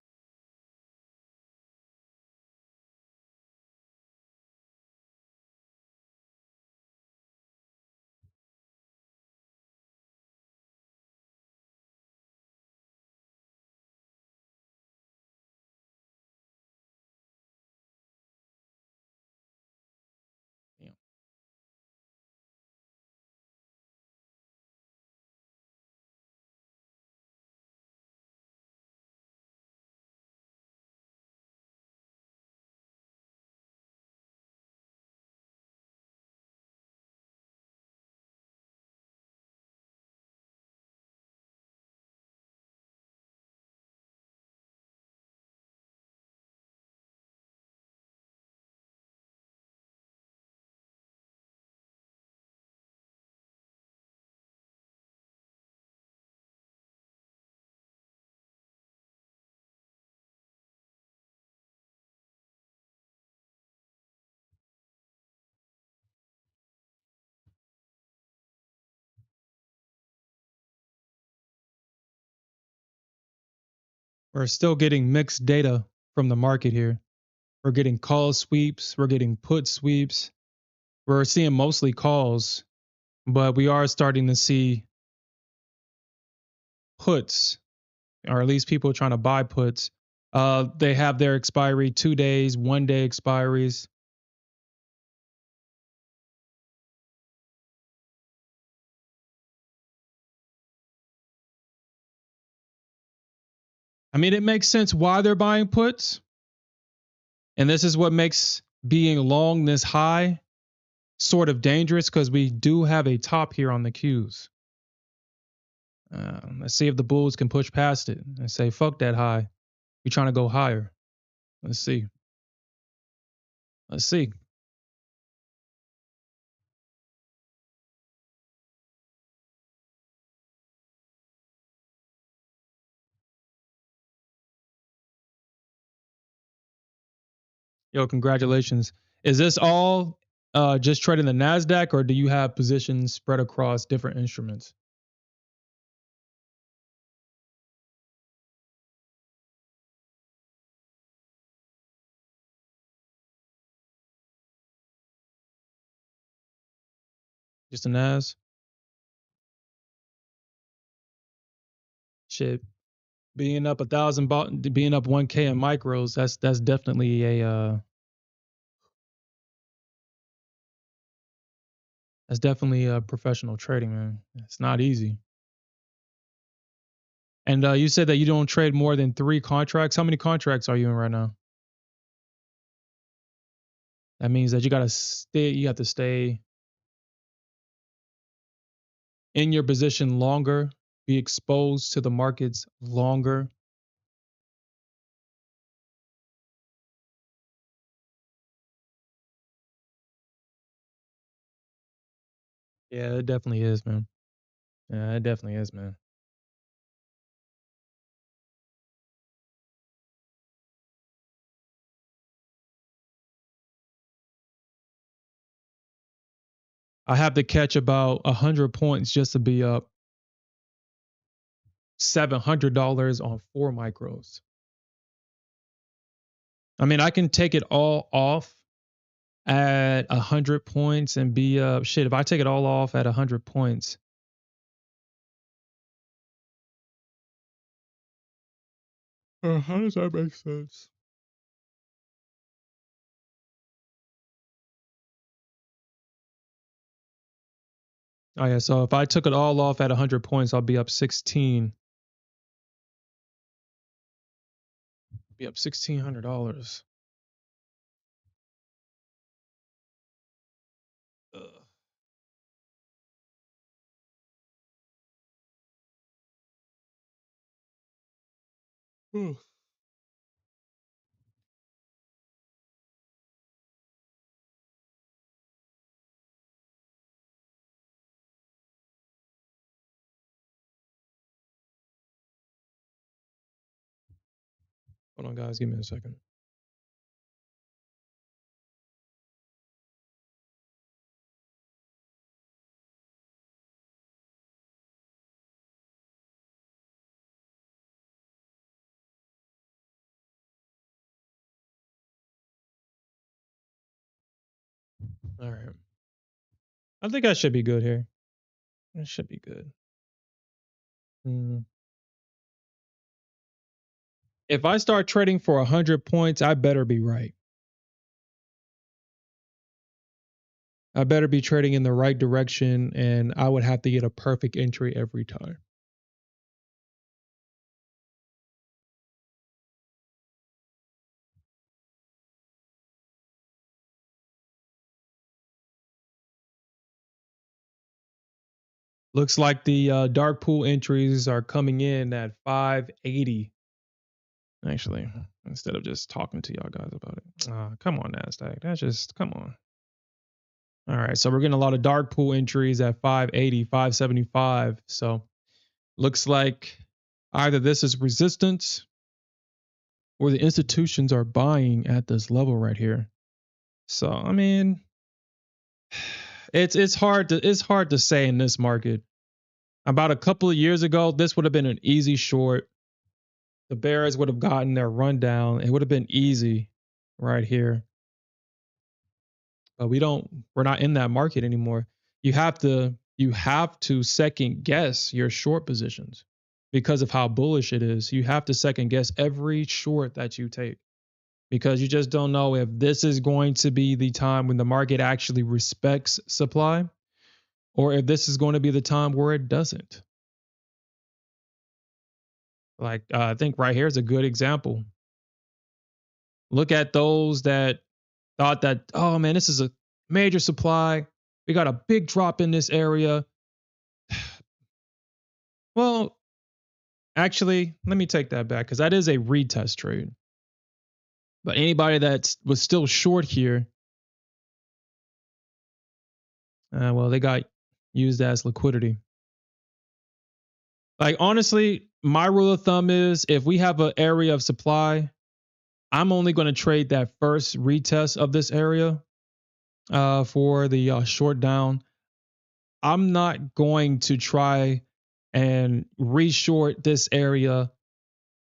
Damn. We're still getting mixed data from the market here. We're getting call sweeps, we're getting put sweeps. We're seeing mostly calls, but we are starting to see puts, or at least people trying to buy puts. They have their expiry 2 days, 1 day expiries. I mean, it makes sense why they're buying puts. And this is what makes being long this high sort of dangerous because we do have a top here on the Qs. Let's see if the bulls can push past it and say, fuck that high. We're trying to go higher. Let's see. Let's see. Yo, congratulations. Is this all just trading the Nasdaq, or do you have positions spread across different instruments? Just the Nas? Shit, being up 1,000, being up 1K in micros. That's definitely a professional trading, man. It's not easy. And you said that you don't trade more than 3 contracts. How many contracts are you in right now? That means that you gotta stay. You have to stay in your position longer, be exposed to the markets longer. Yeah, it definitely is, man. Yeah, it definitely is, man. I have to catch about 100 points just to be up $700 on 4 micros. I mean, I can take it all off at 100 points and be up. Shit, if I take it all off at 100 points, how does that make sense? Oh yeah, so if I took it all off at 100 points, I'll be up 16. Be up $1,600. Ugh. Hold on, guys. Give me a second. All right. I think I should be good here. It should be good. Mm. If I start trading for 100 points, I better be right. I better be trading in the right direction, and I would have to get a perfect entry every time. Looks like the dark pool entries are coming in at 580. Actually, instead of just talking to y'all guys about it. Come on, Nasdaq. That's just, come on. All right. So we're getting a lot of dark pool entries at 580, 575. So looks like either this is resistance or the institutions are buying at this level right here. So, I mean, it's hard to say in this market. About a couple of years ago, this would have been an easy short. The Bears would have gotten their rundown. It would have been easy right here. But we're not in that market anymore. You have to second guess your short positions because of how bullish it is. You have to second guess every short that you take because you just don't know if this is going to be the time when the market actually respects supply or if this is going to be the time where it doesn't. Like I think right here is a good example. Look at those that thought that, oh man, this is a major supply. We got a big drop in this area. Well, actually, let me take that back because that is a retest trade. But anybody that was still short here, well, they got used as liquidity. Like honestly, my rule of thumb is if we have an area of supply, I'm only going to trade that first retest of this area for the short down. I'm not going to try and reshort this area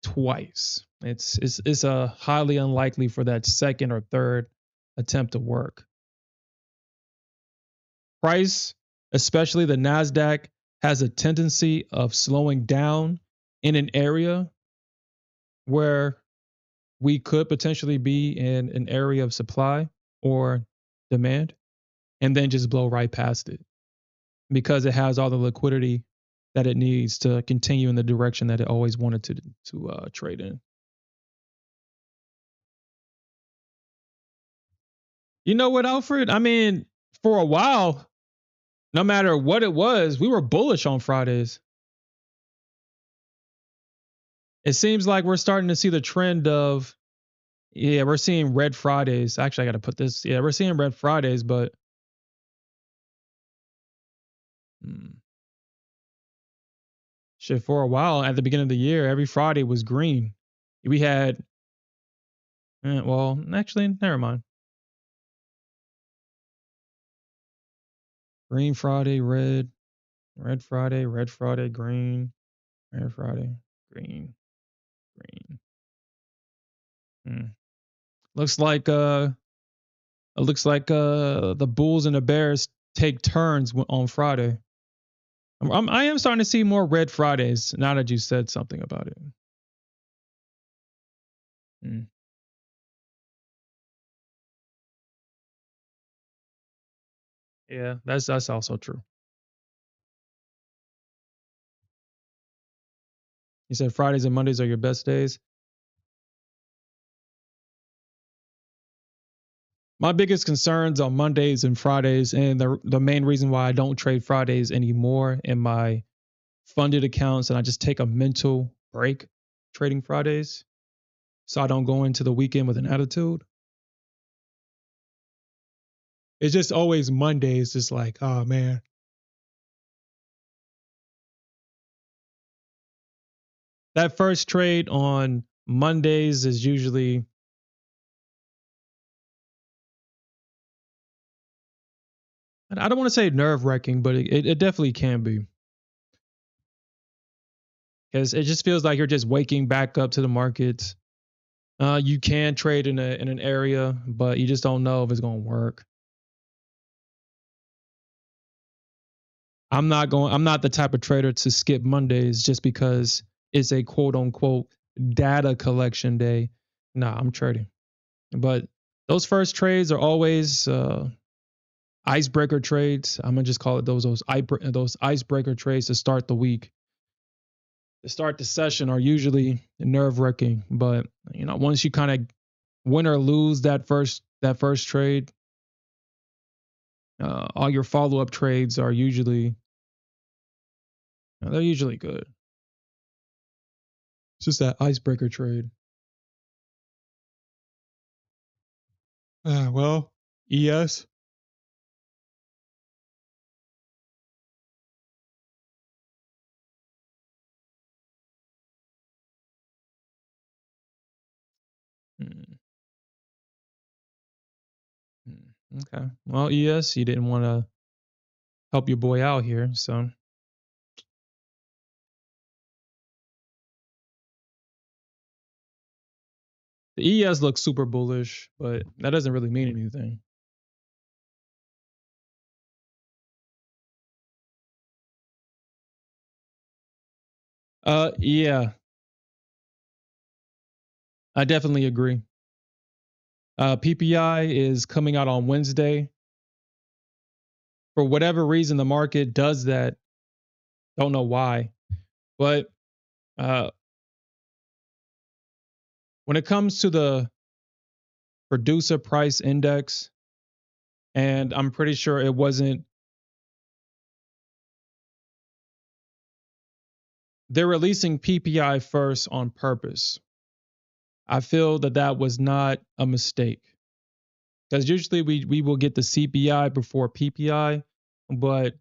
twice. It's a highly unlikely for that second or third attempt to work. Price, especially the Nasdaq, has a tendency of slowing down in an area where we could potentially be in an area of supply or demand and then just blow right past it because it has all the liquidity that it needs to continue in the direction that it always wanted to trade in. You know what, Alfred? I mean, for a while, no matter what it was, we were bullish on Fridays. It seems like we're starting to see the trend of, yeah, we're seeing red Fridays. Actually, I got to put this, yeah, we're seeing red Fridays, but hmm, shit, for a while at the beginning of the year, every Friday was green. We had, well, actually, never mind. Green Friday, red Friday, red Friday, green, red Friday, green, green. Hmm. Looks like it looks like the Bulls and the Bears take turns on Friday. I am starting to see more red Fridays now that you said something about it. Hmm. Yeah, that's also true. You said Fridays and Mondays are your best days. My biggest concerns on Mondays and Fridays, and the main reason why I don't trade Fridays anymore in my funded accounts, and I just take a mental break trading Fridays, so I don't go into the weekend with an attitude. It's just always Mondays, just like, oh man. That first trade on Mondays is usually, I don't want to say nerve wracking, but it definitely can be. Because it just feels like you're just waking back up to the markets. You can trade in an area, but you just don't know if it's going to work. I'm not the type of trader to skip Mondays just because it's a quote unquote data collection day. Nah, I'm trading. But those first trades are always icebreaker trades. I'm gonna just call it those icebreaker trades to start the week. To start the session are usually nerve wracking, but once you kind of win or lose that first trade, all your follow up trades are usually they're usually good. It's just that icebreaker trade. Well, ES. Mm, okay. Well, ES, you didn't want to help your boy out here, so The ES looks super bullish, but that doesn't really mean anything. Yeah, I definitely agree. PPI is coming out on Wednesday. For whatever reason, the market does that. Don't know why, but uh, when it comes to the producer price index, and I'm pretty sure it wasn't. They're releasing PPI first on purpose. I feel that that was not a mistake because usually we will get the CPI before PPI, but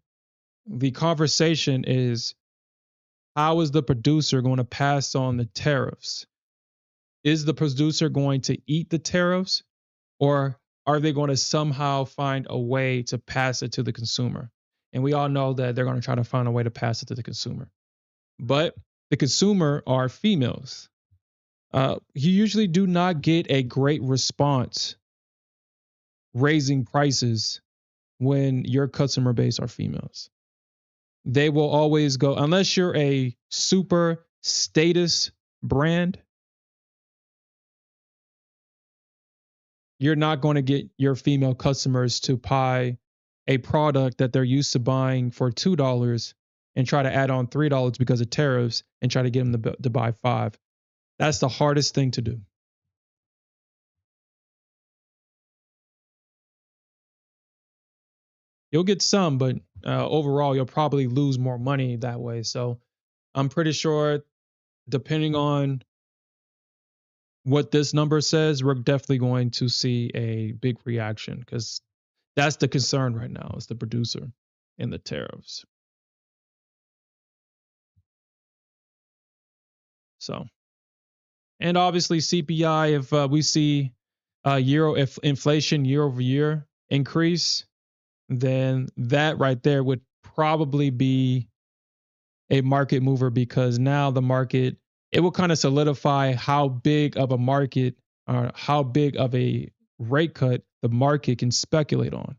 the conversation is how is the producer going to pass on the tariffs? Is the producer going to eat the tariffs or are they going to somehow find a way to pass it to the consumer? And we all know that they're going to try to find a way to pass it to the consumer. But the consumer are females. You usually do not get a great response raising prices when your customer base are females. They will always go, unless you're a super status brand, you're not going to get your female customers to buy a product that they're used to buying for $2 and try to add on $3 because of tariffs and try to get them to buy five. That's the hardest thing to do. You'll get some, but overall, you'll probably lose more money that way. So I'm pretty sure, depending on what this number says, we're definitely going to see a big reaction because that's the concern right now is the producer and the tariffs. So, and obviously CPI, if we see euro if inflation year over year increase, then that right there would probably be a market mover because now the market it will kind of solidify how big of a market or how big of a rate cut the market can speculate on.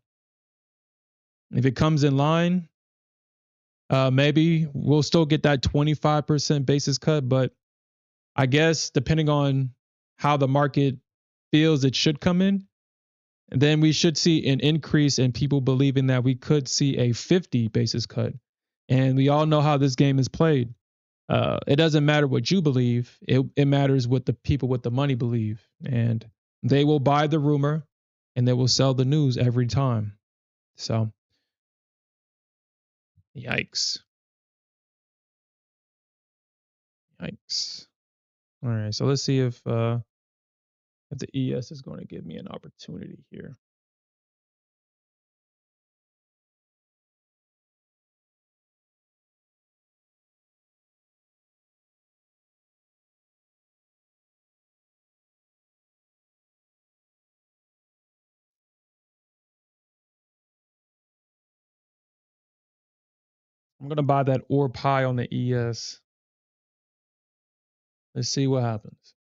If it comes in line, maybe we'll still get that 25% basis cut, but I guess depending on how the market feels it should come in, then we should see an increase in people believing that we could see a 50 basis cut. And we all know how this game is played. It doesn't matter what you believe. It matters what the people with the money believe. And they will buy the rumor and they will sell the news every time. So, yikes. Yikes. All right. So let's see if the ES is going to give me an opportunity here. I'm going to buy that or pie on the ES. Let's see what happens.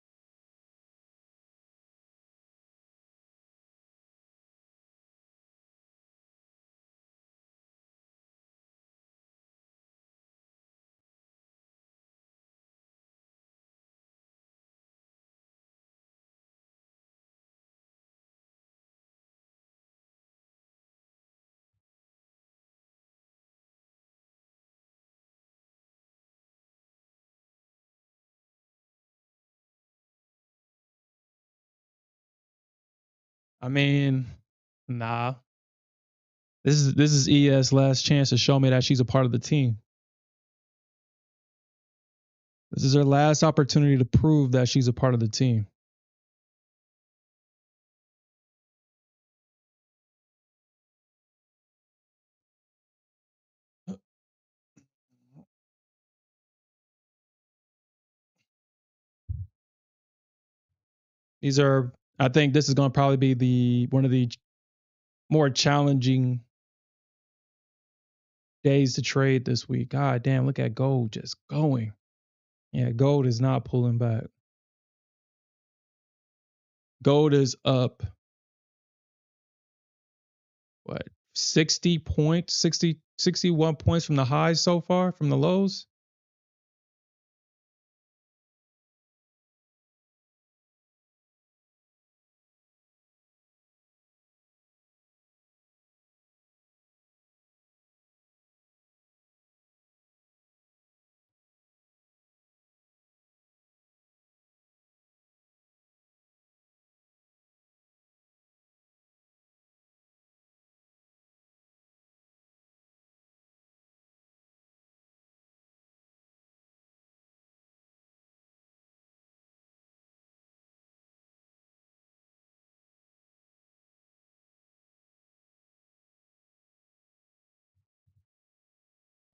I mean, nah. This is ES last chance to show me that she's a part of the team. This is her last opportunity to prove that she's a part of the team. These are I think this is going to probably be the one of the more challenging days to trade this week. God damn, look at gold just going. Yeah, gold is not pulling back. Gold is up what 60 points, 61 points from the highs so far, from the lows.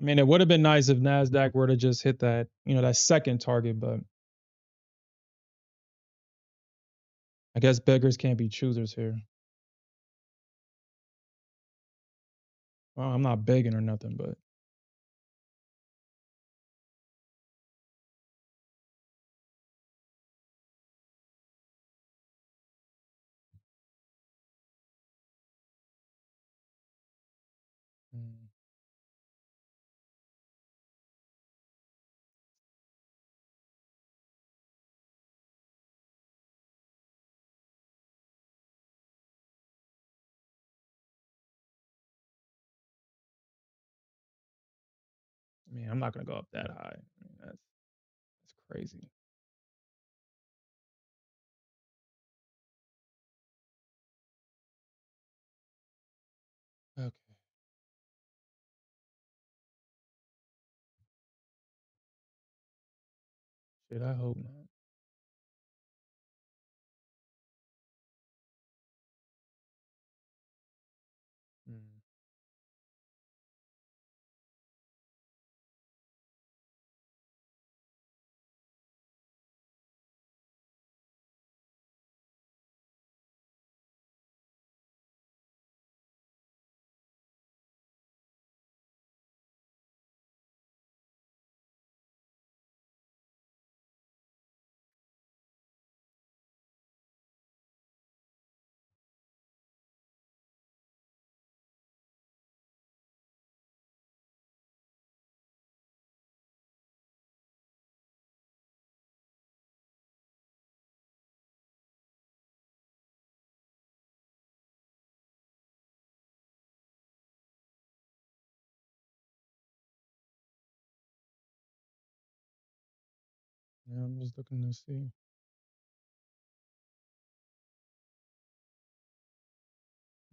I mean, it would have been nice if Nasdaq were to just hit that, that second target, but I guess beggars can't be choosers here. Well, I'm not begging or nothing, but mm, I mean, I'm not gonna go up that high. I mean, that's crazy. Okay, shit. I hope not. Mm, yeah, I'm just looking to see.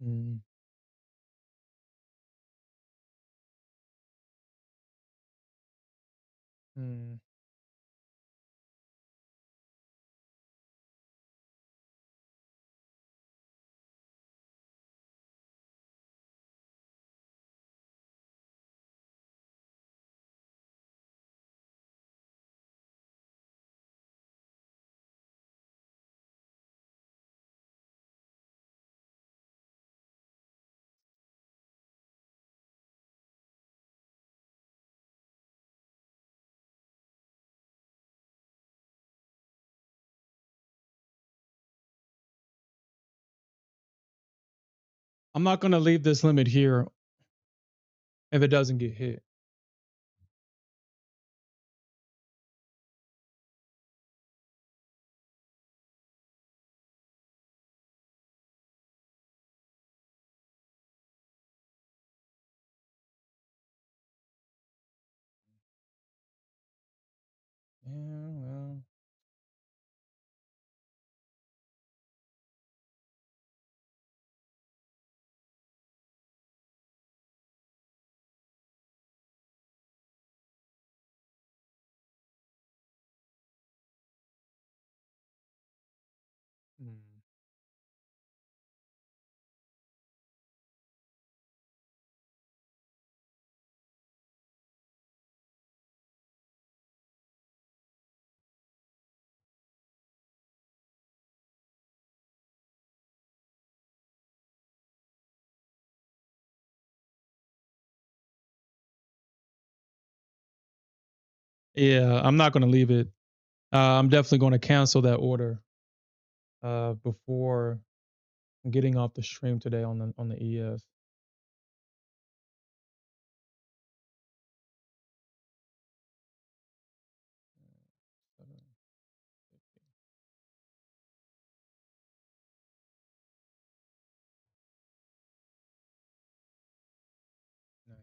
Mm, mm. I'm not gonna leave this limit here if it doesn't get hit. Yeah, well. Mm. Yeah, I'm not gonna leave it. I'm definitely going to cancel that order. before getting off the stream today on the ES. Nice.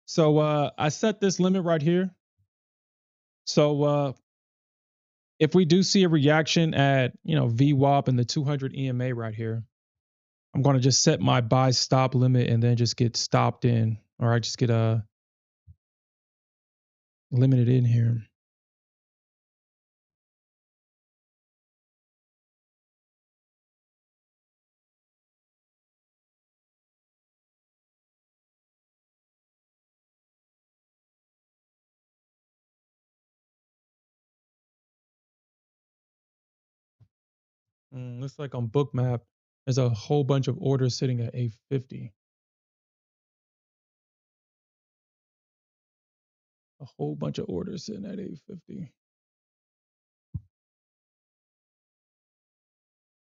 So I set this limit right here. So if we do see a reaction at VWAP and the 200 EMA right here, I'm going to just set my buy stop limit and then just get stopped in, or I just get limited in here. Looks like on Bookmap, there's a whole bunch of orders sitting at 850. A whole bunch of orders sitting at 850.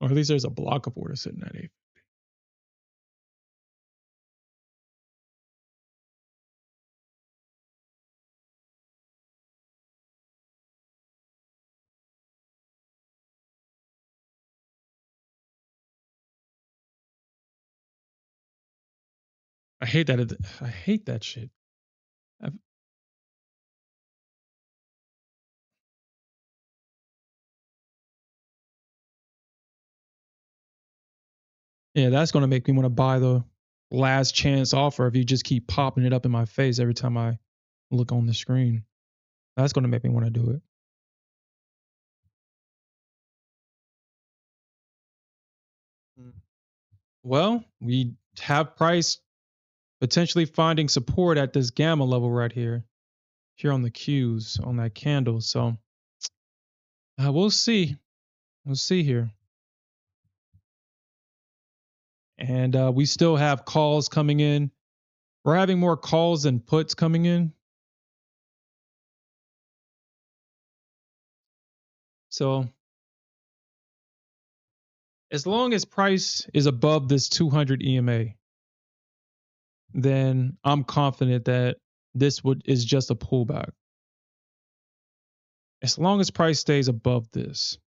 Or at least there's a block of orders sitting at 850. I hate that. I hate that shit. Yeah, that's going to make me want to buy the last chance offer if you just keep popping it up in my face every time I look on the screen. That's going to make me want to do it. Well, we have price potentially finding support at this gamma level right here on the Qs on that candle. So we'll see. We'll see here. And we still have calls coming in. We're having more calls than puts coming in. So as long as price is above this 200 EMA, then I'm confident that this is just a pullback. As long as price stays above this.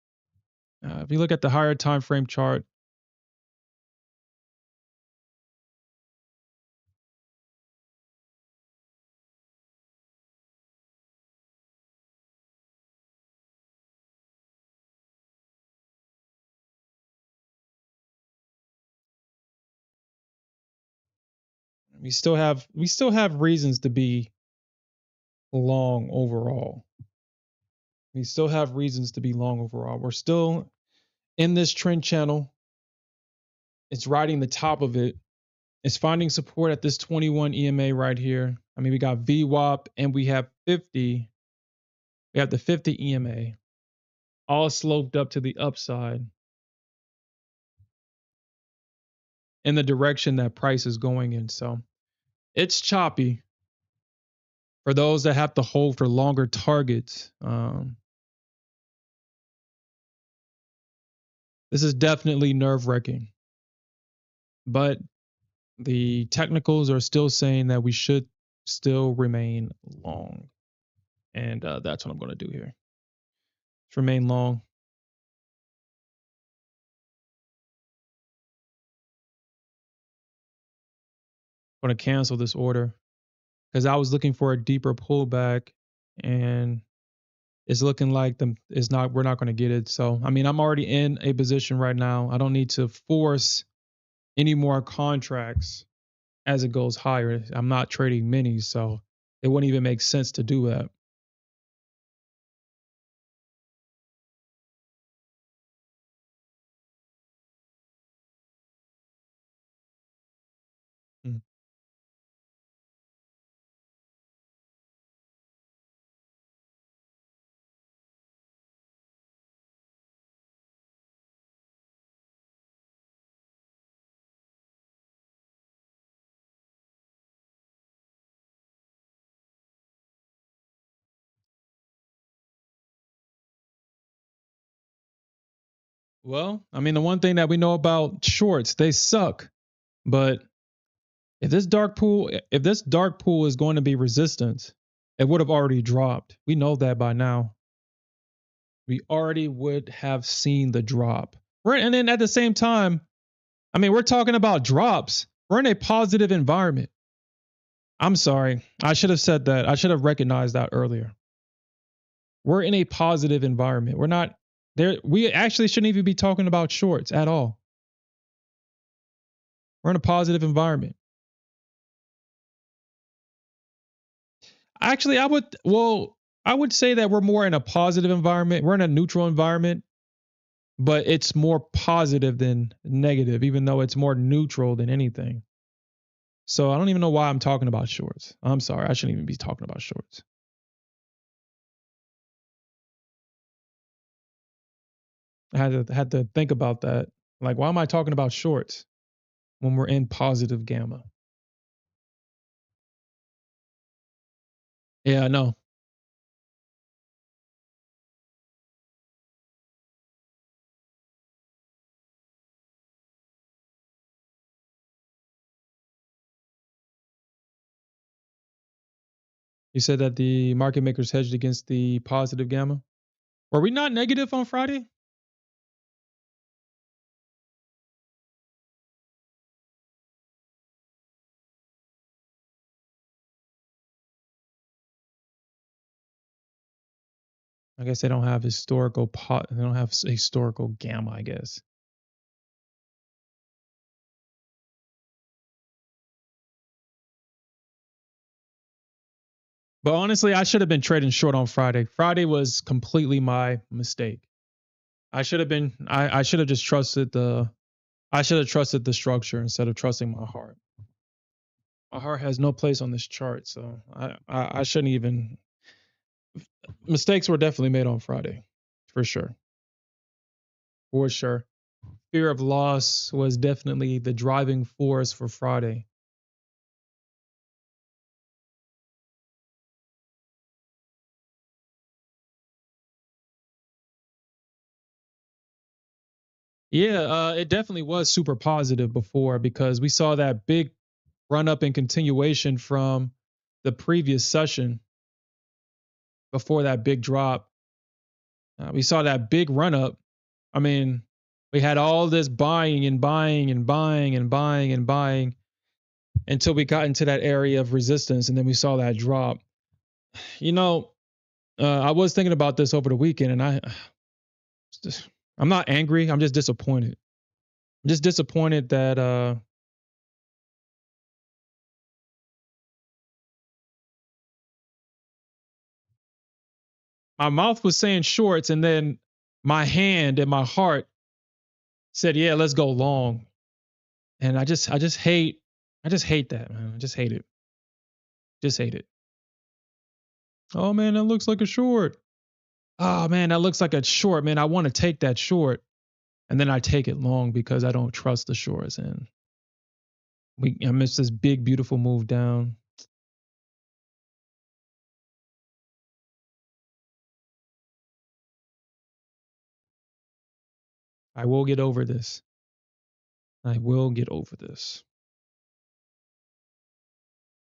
If you look at the higher time frame chart, we still have reasons to be long overall. We still have reasons to be long overall. We're still in this trend channel. It's riding the top of it. It's finding support at this 21 EMA right here. I mean, we got VWAP and we have 50. We have the 50 EMA all sloped up to the upside in the direction that price is going in. So it's choppy for those that have to hold for longer targets. This is definitely nerve-wracking, but the technicals are still saying that we should still remain long, and that's what I'm going to do here. Let's remain long. going to cancel this order because I was looking for a deeper pullback, and it's looking like we're not going to get it. So, I mean, I'm already in a position right now. I don't need to force any more contracts as it goes higher. I'm not trading minis, so it wouldn't even make sense to do that. Mm. Well, I mean, the one thing that we know about shorts, they suck. But if this dark pool is going to be resistance, it would have already dropped. We know that by now. We already would have seen the drop. Right, and then at the same time, I mean, we're talking about drops. We're in a positive environment. I'm sorry. I should have said that. I should have recognized that earlier. We're in a positive environment. We're not there. We actually shouldn't even be talking about shorts at all. We're in a positive environment. Actually, I would say that we're more in a positive environment. We're in a neutral environment, but it's more positive than negative, even though it's more neutral than anything. So I don't even know why I'm talking about shorts. I'm sorry. I shouldn't even be talking about shorts. I had to think about that. Like, why am I talking about shorts when we're in positive gamma? Yeah, I know. You said that the market makers hedged against the positive gamma. Were we not negative on Friday? I guess they don't have they don't have historical gamma, I guess. But honestly, I should have been trading short on Friday. Friday was completely my mistake. I should have just trusted the structure instead of trusting my heart. My heart has no place on this chart, so I shouldn't even. Mistakes were definitely made on Friday, for sure, for sure. Fear of loss was definitely the driving force for Friday. Yeah, it definitely was super positive before because we saw that big run up and continuation from the previous session before that big drop. We saw that big run up. I mean, we had all this buying and buying and buying and buying and buying until we got into that area of resistance, and then we saw that drop. You know, I was thinking about this over the weekend, and I'm not angry. I'm just disappointed. I'm just disappointed that my mouth was saying shorts, and then my hand and my heart said, "Yeah, let's go long." And I just hate that, man. I just hate it. Just hate it. Oh man, that looks like a short. Oh man, that looks like a short, man. I want to take that short. And then I take it long because I don't trust the shorts. And I missed this big, beautiful move down. I will get over this. I will get over this.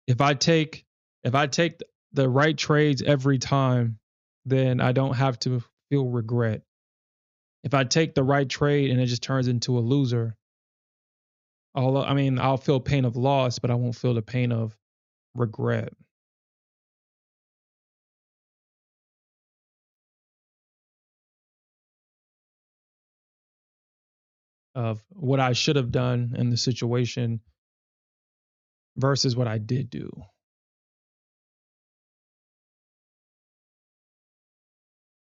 If I take if I take the right trades every time, then I don't have to feel regret. If I take the right trade and it just turns into a loser, I mean, I'll feel pain of loss, but I won't feel the pain of regret of what I should have done in the situation versus what I did do.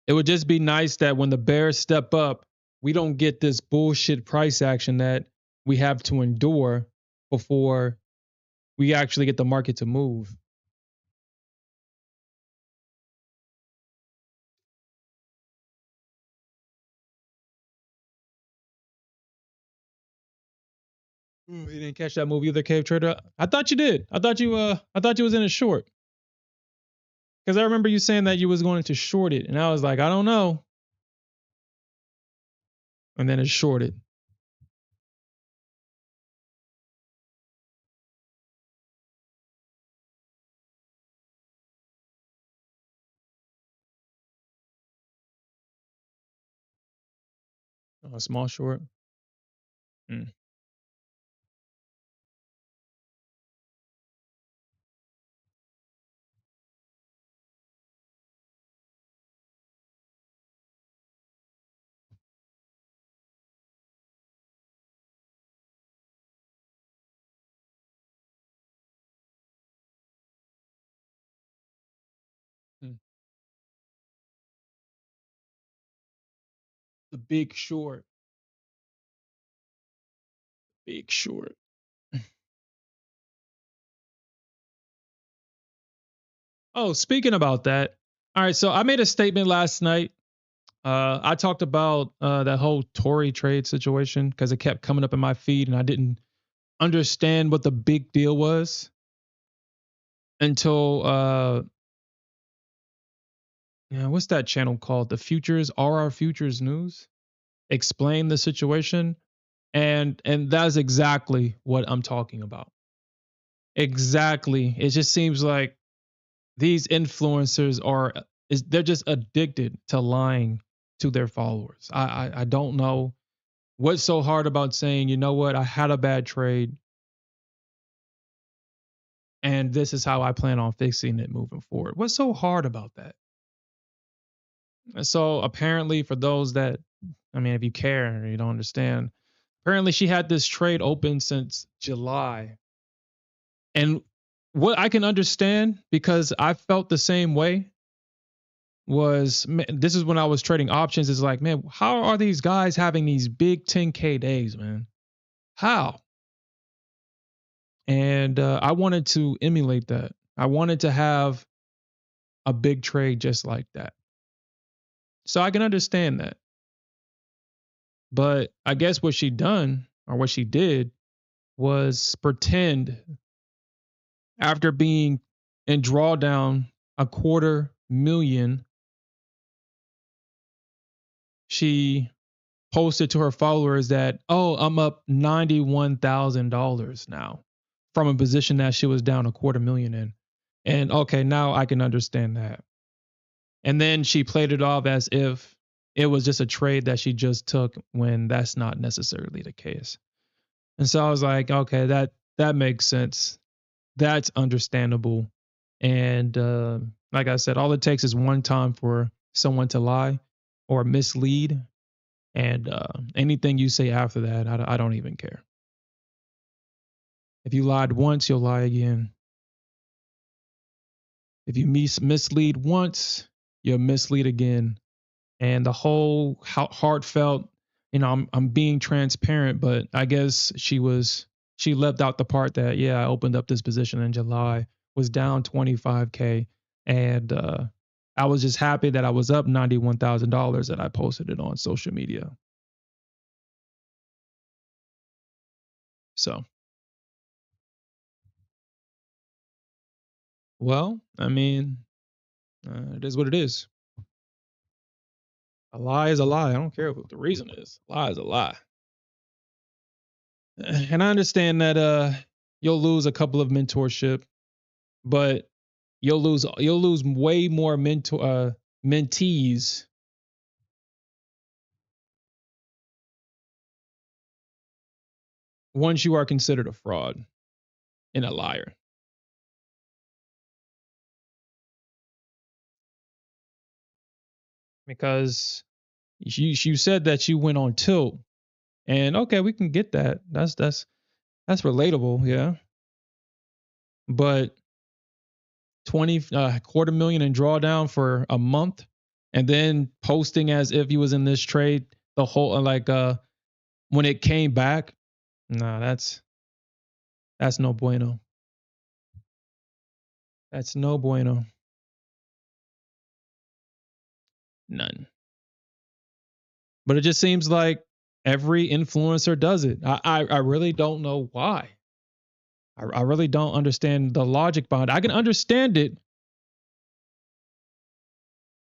It would just be nice that when the bears step up, we don't get this bullshit price action that we have to endure before we actually get the market to move. You didn't catch that movie either, Cave Trader? I thought you did. I thought you was in a short. Because I remember you saying that you was going to short it. And I was like, I don't know. And then it shorted. A small short. Mm. Mm. The big short. Big short. Oh, speaking about that. All right. So I made a statement last night. I talked about that whole Tory trade situation because it kept coming up in my feed and I didn't understand what the big deal was until yeah, what's that channel called? The Futures RR Futures News explain the situation, and that's exactly what I'm talking about. Exactly. It just seems like these influencers are is they're just addicted to lying to their followers. I don't know what's so hard about saying, you know what, I had a bad trade and this is how I plan on fixing it moving forward. What's so hard about that? And so apparently for those that I mean, if you care or you don't understand, apparently she had this trade open since July. And what I can understand because I felt the same way was this is when I was trading options. Is like, man, how are these guys having these big 10K days, man? How? And I wanted to emulate that. I wanted to have a big trade just like that. So I can understand that. But I guess what she done or what she did was pretend after being in drawdown a quarter million, she posted to her followers that, oh, I'm up $91,000 now from a position that she was down a quarter million in. And okay, now I can understand that. And then she played it off as if it was just a trade that she just took when that's not necessarily the case. And so I was like, okay, that makes sense. That's understandable. And like I said, all it takes is one time for someone to lie or mislead, and anything you say after that, I don't even care. If you lied once, you'll lie again. If you mislead once, you'll mislead again. And the whole heartfelt, I'm being transparent, but I guess she left out the part that yeah, I opened up this position in July, was down 25K, and I was just happy that I was up $91,000 and I posted it on social media. So, well, I mean, it is what it is. A lie is a lie. I don't care what the reason is. A lie is a lie. And I understand that you'll lose a couple of mentorship, but you'll lose way more mentees. once you are considered a fraud and a liar. Because you said that you went on tilt, and okay, we can get that. That's relatable, yeah. But 20 quarter million in drawdown for a month, and then posting as if he was in this trade the whole when it came back. Nah, that's no bueno. That's no bueno. None. But it just seems like every influencer does it. I really don't know why. I really don't understand the logic behind it. I can understand it,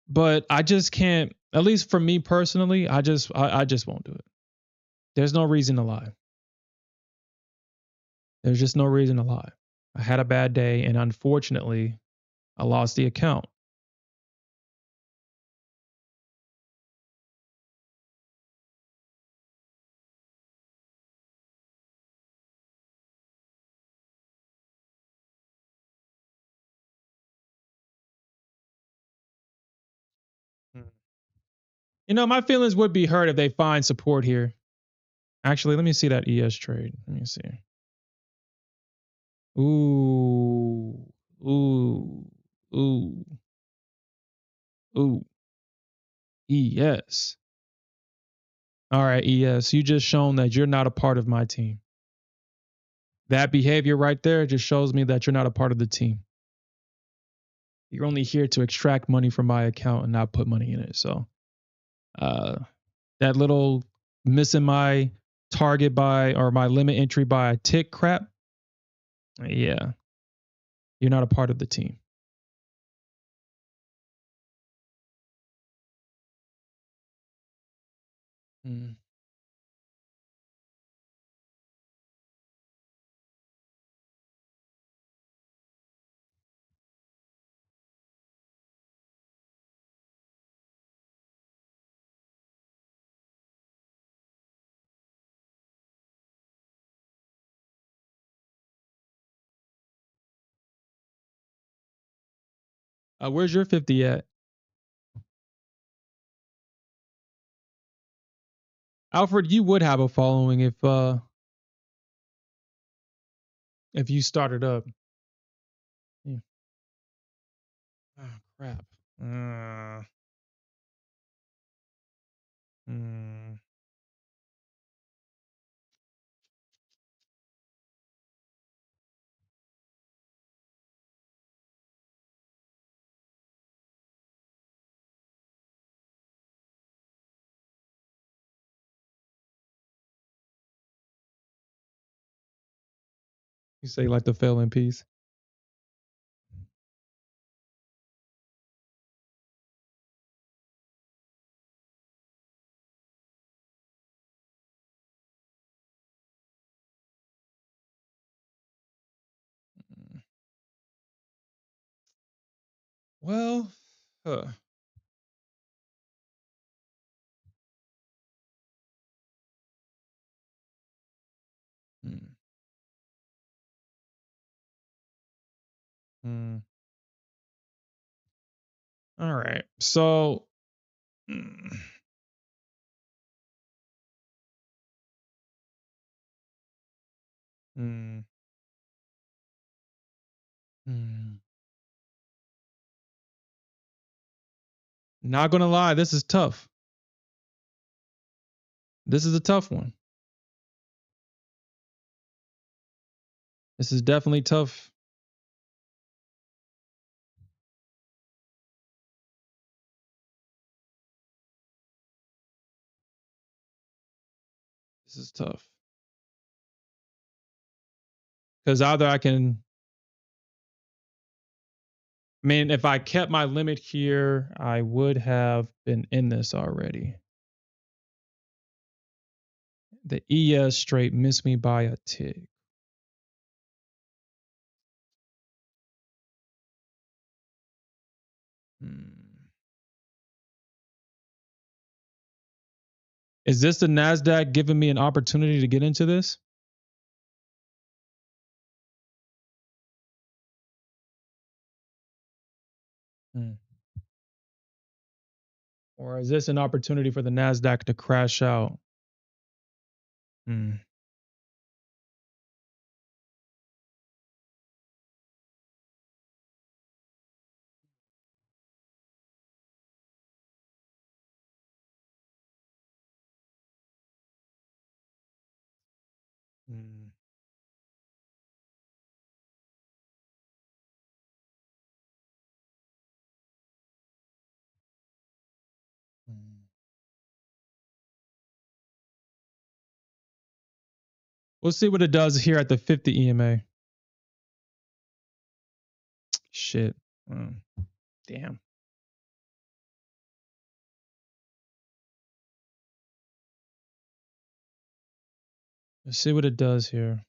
but I just can't. At least for me personally, I just won't do it. There's no reason to lie. There's just no reason to lie. I had a bad day, and unfortunately, I lost the account. You know, my feelings would be hurt if they find support here. Actually, let me see that ES trade. Let me see. Ooh, ooh, ooh, ooh. ES. All right, ES. You just shown that you're not a part of my team. That behavior right there just shows me that you're not a part of the team. You're only here to extract money from my account and not put money in it. So, uh, that little missing my target by or my limit entry by a tick crap. Yeah, you're not a part of the team. Mm. Where's your 50 at? Alfred, you would have a following if you started up. Yeah. Oh crap. Mm. You say like to fail in peace. Mm. Well, huh. Mm. Mm. All right. So, mm. Mm. Mm. Not gonna lie, this is tough. This is a tough one. This is definitely tough. This is tough. Because either I mean, if I kept my limit here, I would have been in this already. The ES straight missed me by a tick. Hmm. Is this the Nasdaq giving me an opportunity to get into this? Hmm. Or is this an opportunity for the Nasdaq to crash out? Hmm. Hmm. Hmm. We'll see what it does here at the 50 EMA. Shit. Damn. Let's see what it does here.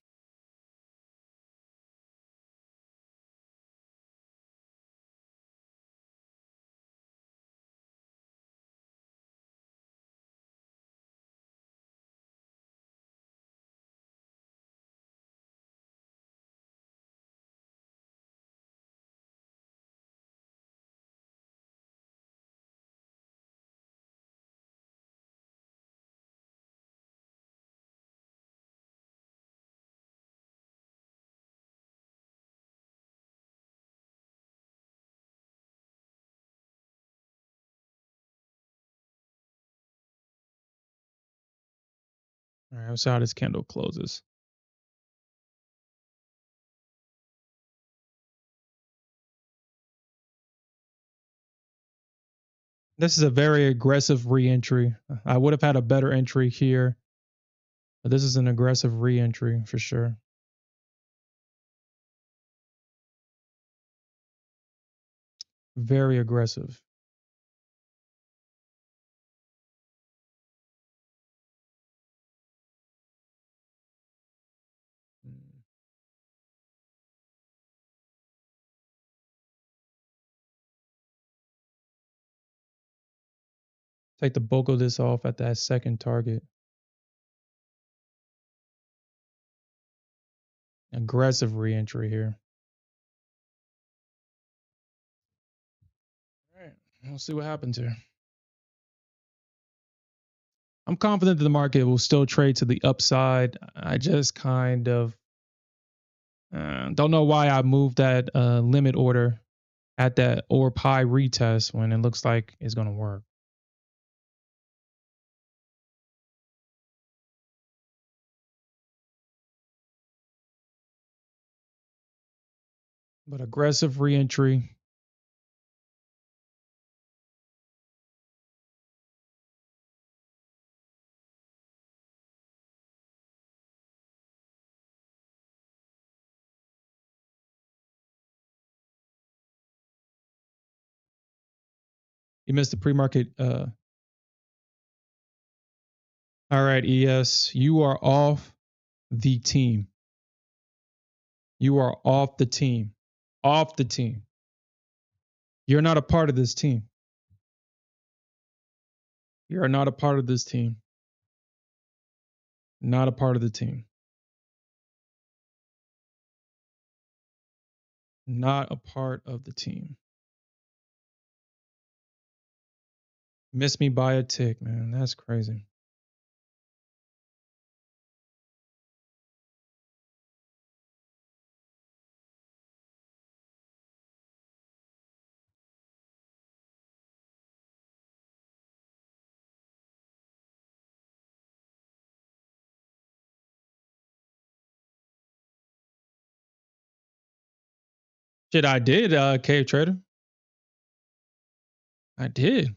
All right, let's see how this candle closes. This is a very aggressive re-entry. I would have had a better entry here, but this is an aggressive re-entry for sure. Very aggressive. Take the bulk of this off at that second target. Aggressive re-entry here. All right, we'll see what happens here. I'm confident that the market will still trade to the upside. I just kind of don't know why I moved that limit order at that or pie retest when it looks like it's going to work. But aggressive reentry. You missed the pre-market. All right, ES, you are off the team. You are off the team. Off the team. You're not a part of this team. You are not a part of this team. Not a part of the team. Not a part of the team. Missed me by a tick, man. That's crazy. Shit, I did, Cave Trader. I did.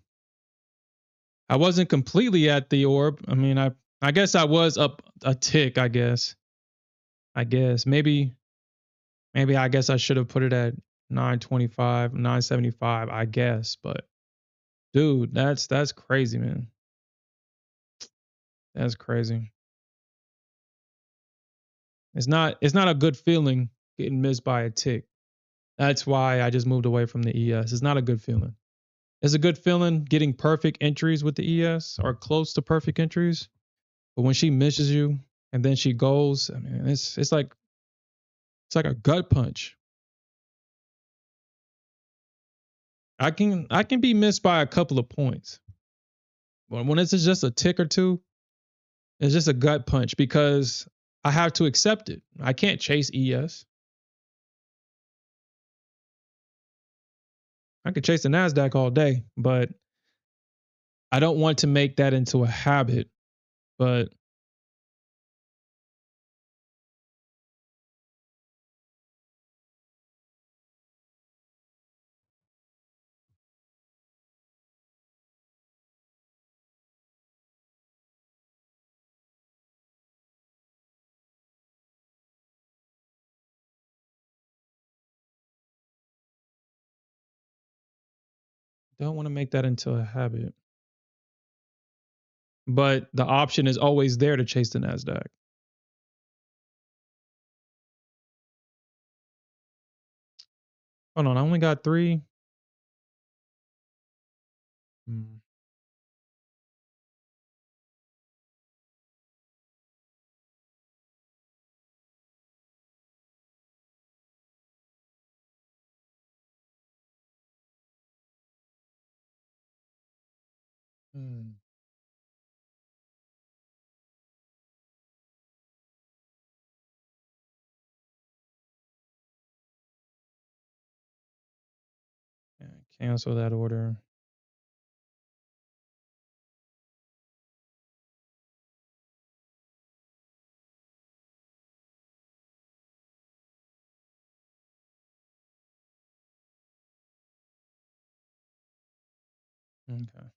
I wasn't completely at the orb. I mean, I guess I was up a tick, I guess. Maybe I guess I should have put it at 925, 975, I guess, but dude, that's crazy, man. That's crazy. It's not a good feeling getting missed by a tick. That's why I just moved away from the ES. It's not a good feeling. It's a good feeling getting perfect entries with the ES or close to perfect entries. But when she misses you and then she goes, I mean, it's like a gut punch. I can be missed by a couple of points. But when it's just a tick or two, it's just a gut punch because I have to accept it. I can't chase ES. I could chase the Nasdaq all day, but I don't want to make that into a habit. But don't want to make that into a habit. But the option is always there to chase the Nasdaq. Hold on, I only got three. Hmm. Hmm. Yeah, cancel that order. Okay.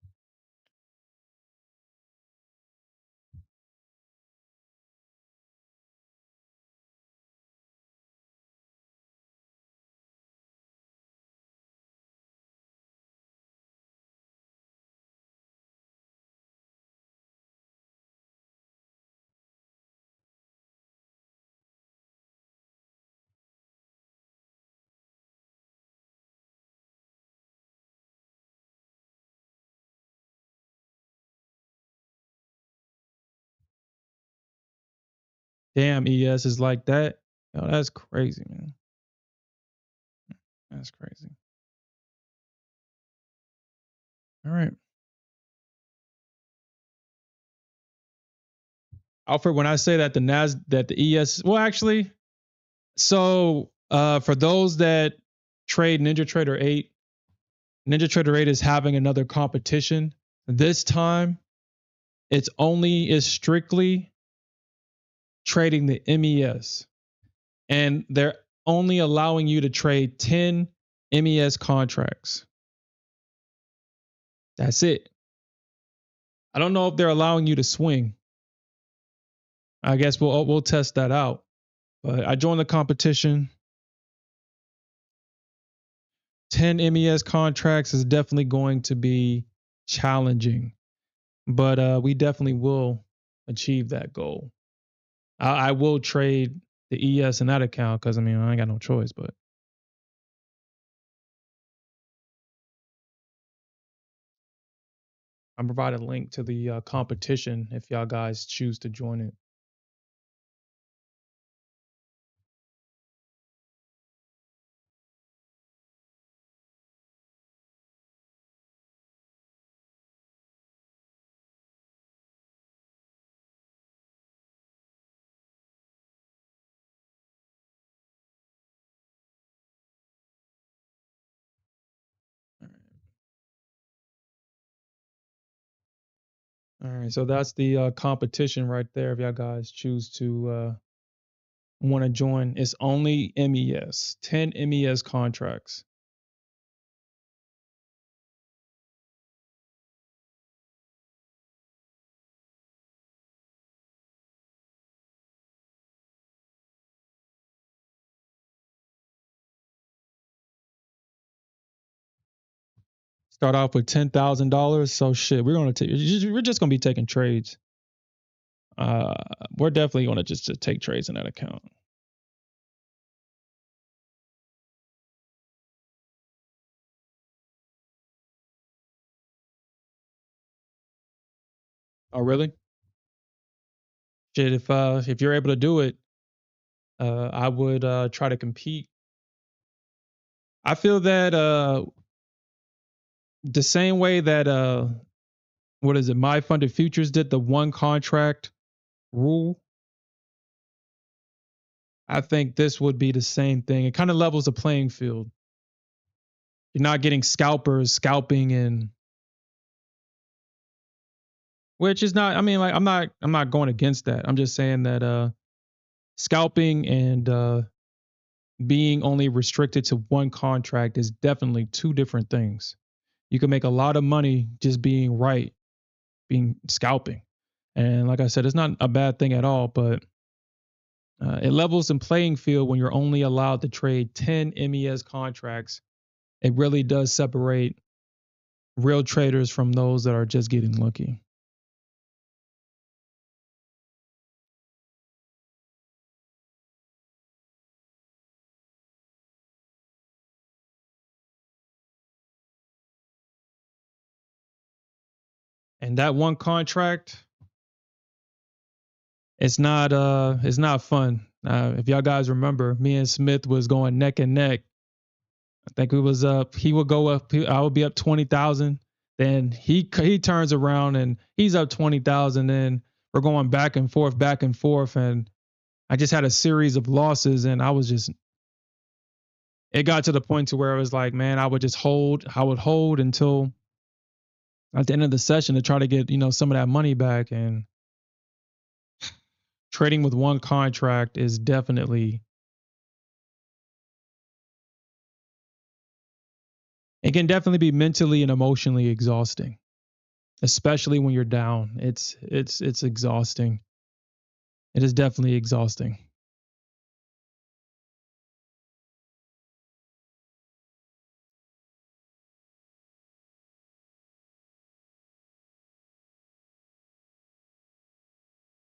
Damn, ES is like that. Oh, that's crazy, man. That's crazy. All right. Alfred, when I say that that the ES, well, actually, so for those that trade NinjaTrader 8, NinjaTrader 8 is having another competition. This time, it's only is strictly trading the MES, and they're only allowing you to trade 10 MES contracts. That's it. I don't know if they're allowing you to swing. I guess we'll test that out. But I joined the competition. 10 MES contracts is definitely going to be challenging, but we definitely will achieve that goal. I will trade the ES in that account because I mean I ain't got no choice. But I'm providing a link to the competition if y'all guys choose to join it. All right, so that's the competition right there. If y'all guys choose to want to join, it's only MES, 10 MES contracts. Start off with $10,000. So shit, we're just gonna be taking trades. Uh, we're definitely gonna just take trades in that account. Oh really? Shit, if you're able to do it, I would try to compete. I feel that The same way that what is it? My Funded Futures did the one contract rule. I think this would be the same thing. It kind of levels the playing field. You're not getting scalpers scalping and which is not, I mean, like I'm not going against that. I'm just saying that scalping and being only restricted to one contract is definitely two different things. You can make a lot of money just being right, being scalping. And like I said, it's not a bad thing at all, but it levels the playing field when you're only allowed to trade 10 MES contracts. It really does separate real traders from those that are just getting lucky. And that one contract, it's not fun. If y'all guys remember, me and Smith was going neck and neck. I think we was up. He would go up. I would be up 20,000. Then he turns around and he's up 20,000. Then we're going back and forth, and I just had a series of losses, and I was just. It got to the point to where it was like, man, I would just hold. I would hold until at the end of the session to try to get some of that money back. And trading with one contract is definitely. It can definitely be mentally and emotionally exhausting, especially when you're down. It's exhausting. It is definitely exhausting.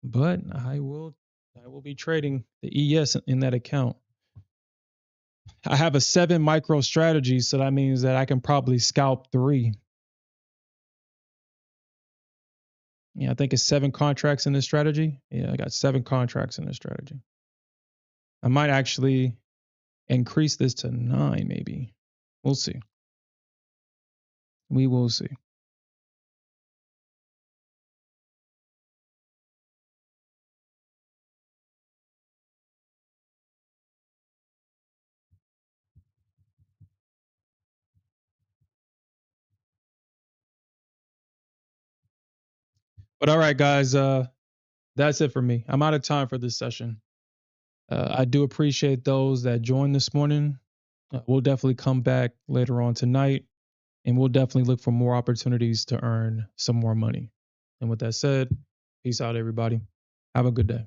But I will be trading the ES in that account. I have a 7 micro strategy, so that means that I can probably scalp 3. Yeah, I think it's 7 contracts in this strategy. Yeah, I got 7 contracts in this strategy. I might actually increase this to 9 maybe. We'll see. We will see. But all right, guys, that's it for me. I'm out of time for this session. I do appreciate those that joined this morning. We'll definitely come back later on tonight, and we'll definitely look for more opportunities to earn some more money. And with that said, peace out, everybody. Have a good day.